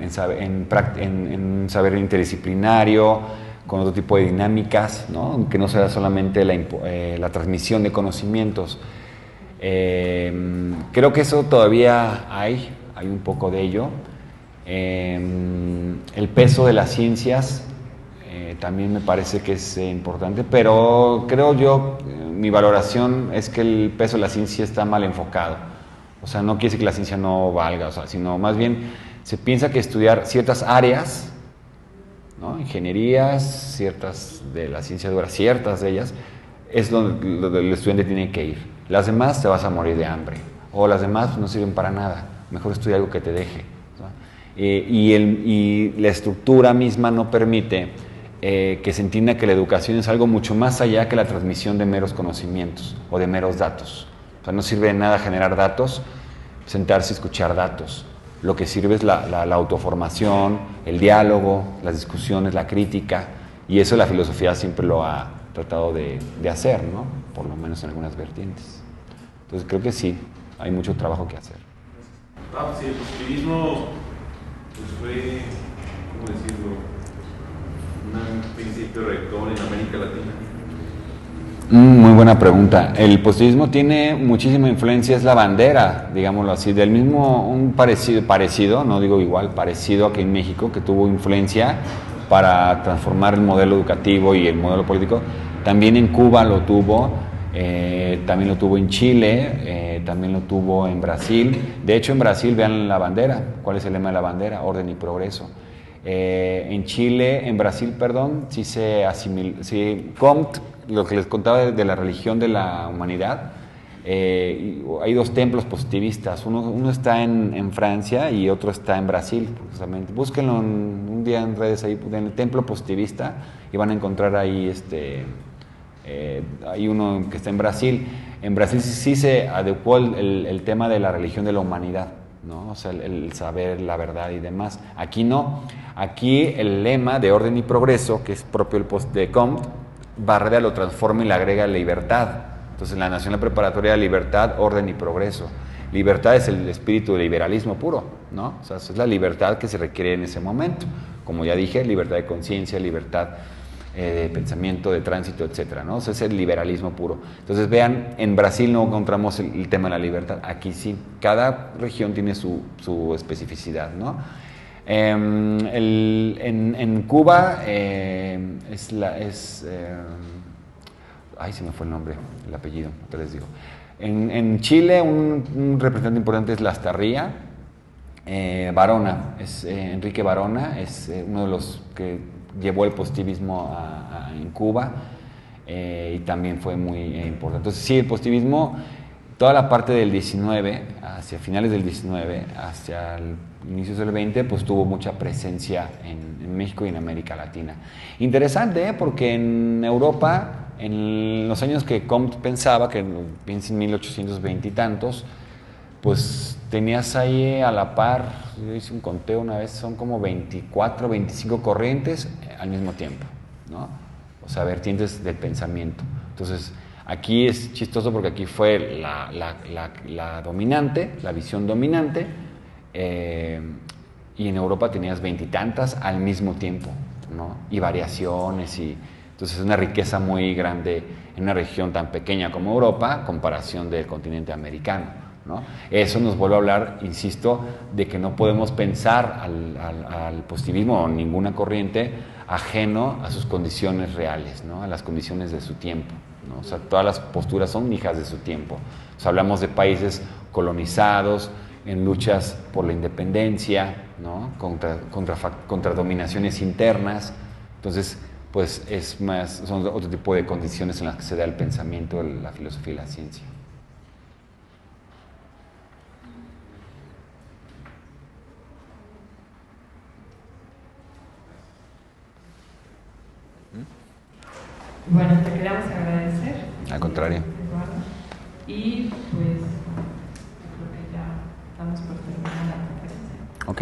saber interdisciplinario, con otro tipo de dinámicas, ¿no?, que no sea solamente la transmisión de conocimientos. Creo que eso todavía hay un poco de ello. El peso de las ciencias también me parece que es importante, pero creo yo, mi valoración es que el peso de la ciencia está mal enfocado. O sea, no quiere decir que la ciencia no valga, o sea, sino más bien se piensa que estudiar ciertas áreas, ¿no?, ingenierías, ciertas de la ciencia dura, ciertas de ellas, es donde el estudiante tiene que ir. Las demás te vas a morir de hambre, o las demás pues, no sirven para nada, mejor estudia algo que te deje, ¿no? Y la estructura misma no permite que se entienda que la educación es algo mucho más allá que la transmisión de meros conocimientos o de meros datos. O sea, no sirve de nada generar datos, sentarse y escuchar datos. Lo que sirve es la autoformación, el diálogo, las discusiones, la crítica, y eso la filosofía siempre lo ha tratado de hacer, ¿no?, por lo menos en algunas vertientes. Entonces creo que sí, hay mucho trabajo que hacer. Sí, el positivismo pues fue, ¿cómo decirlo?, un principio rector en América Latina. Muy buena pregunta. El positivismo tiene muchísima influencia, es la bandera, digámoslo así, del mismo, un parecido, no digo igual, parecido aquí en México, que tuvo influencia para transformar el modelo educativo y el modelo político. También en Cuba lo tuvo, también lo tuvo en Chile, también lo tuvo en Brasil. De hecho, en Brasil, vean la bandera. ¿Cuál es el lema de la bandera? Orden y progreso. En Chile, en Brasil, perdón, sí se asimiló, sí, Comte, lo que les contaba de la religión de la humanidad, hay dos templos positivistas, uno está en Francia y otro está en Brasil, justamente. Búsquenlo un día en redes ahí, en el templo positivista, y van a encontrar ahí, hay uno que está en Brasil. En Brasil sí se adecuó el tema de la religión de la humanidad, ¿no? O sea, el saber la verdad y demás. Aquí no. Aquí el lema de orden y progreso, que es propio de Comte, Barreda lo transforma y le agrega libertad. Entonces, la Nacional Preparatoria de Libertad, Orden y Progreso. Libertad es el espíritu del liberalismo puro, ¿no? O sea, es la libertad que se requiere en ese momento. Como ya dije, libertad de conciencia, libertad de pensamiento, de tránsito, etcétera, ¿no? O sea, es el liberalismo puro. Entonces, vean, en Brasil no encontramos el tema de la libertad. Aquí sí. Cada región tiene su especificidad, ¿no? En Cuba ay, se me fue el nombre, el apellido, te les digo. En Chile un representante importante es Lastarria, Varona, Enrique Varona, es uno de los que llevó el positivismo en Cuba, y también fue muy importante. Entonces sí, el positivismo, toda la parte del 19, hacia finales del 19, hacia el inicios del 20, pues tuvo mucha presencia en México y en América Latina. Interesante, porque en Europa, en los años que Comte pensaba, que piensa en 1820 y tantos, pues tenías ahí a la par, yo hice un conteo una vez, son como 24, 25 corrientes al mismo tiempo, ¿no? O sea, vertientes del pensamiento. Entonces, aquí es chistoso porque aquí fue la dominante, la visión dominante, y en Europa tenías veintitantas al mismo tiempo, ¿no? Y variaciones, y entonces es una riqueza muy grande en una región tan pequeña como Europa, a comparación del continente americano, ¿no? Eso nos vuelve a hablar, insisto, de que no podemos pensar al positivismo o ninguna corriente ajeno a sus condiciones reales, ¿no? A las condiciones de su tiempo, ¿no? O sea, todas las posturas son hijas de su tiempo. O sea, hablamos de países colonizados, en luchas por la independencia, ¿no? contra dominaciones internas. Entonces, pues son otro tipo de condiciones en las que se da el pensamiento, la filosofía y la ciencia. Bueno, te queremos agradecer. Al contrario. Y pues creo que ya estamos por terminar la conferencia. Ok.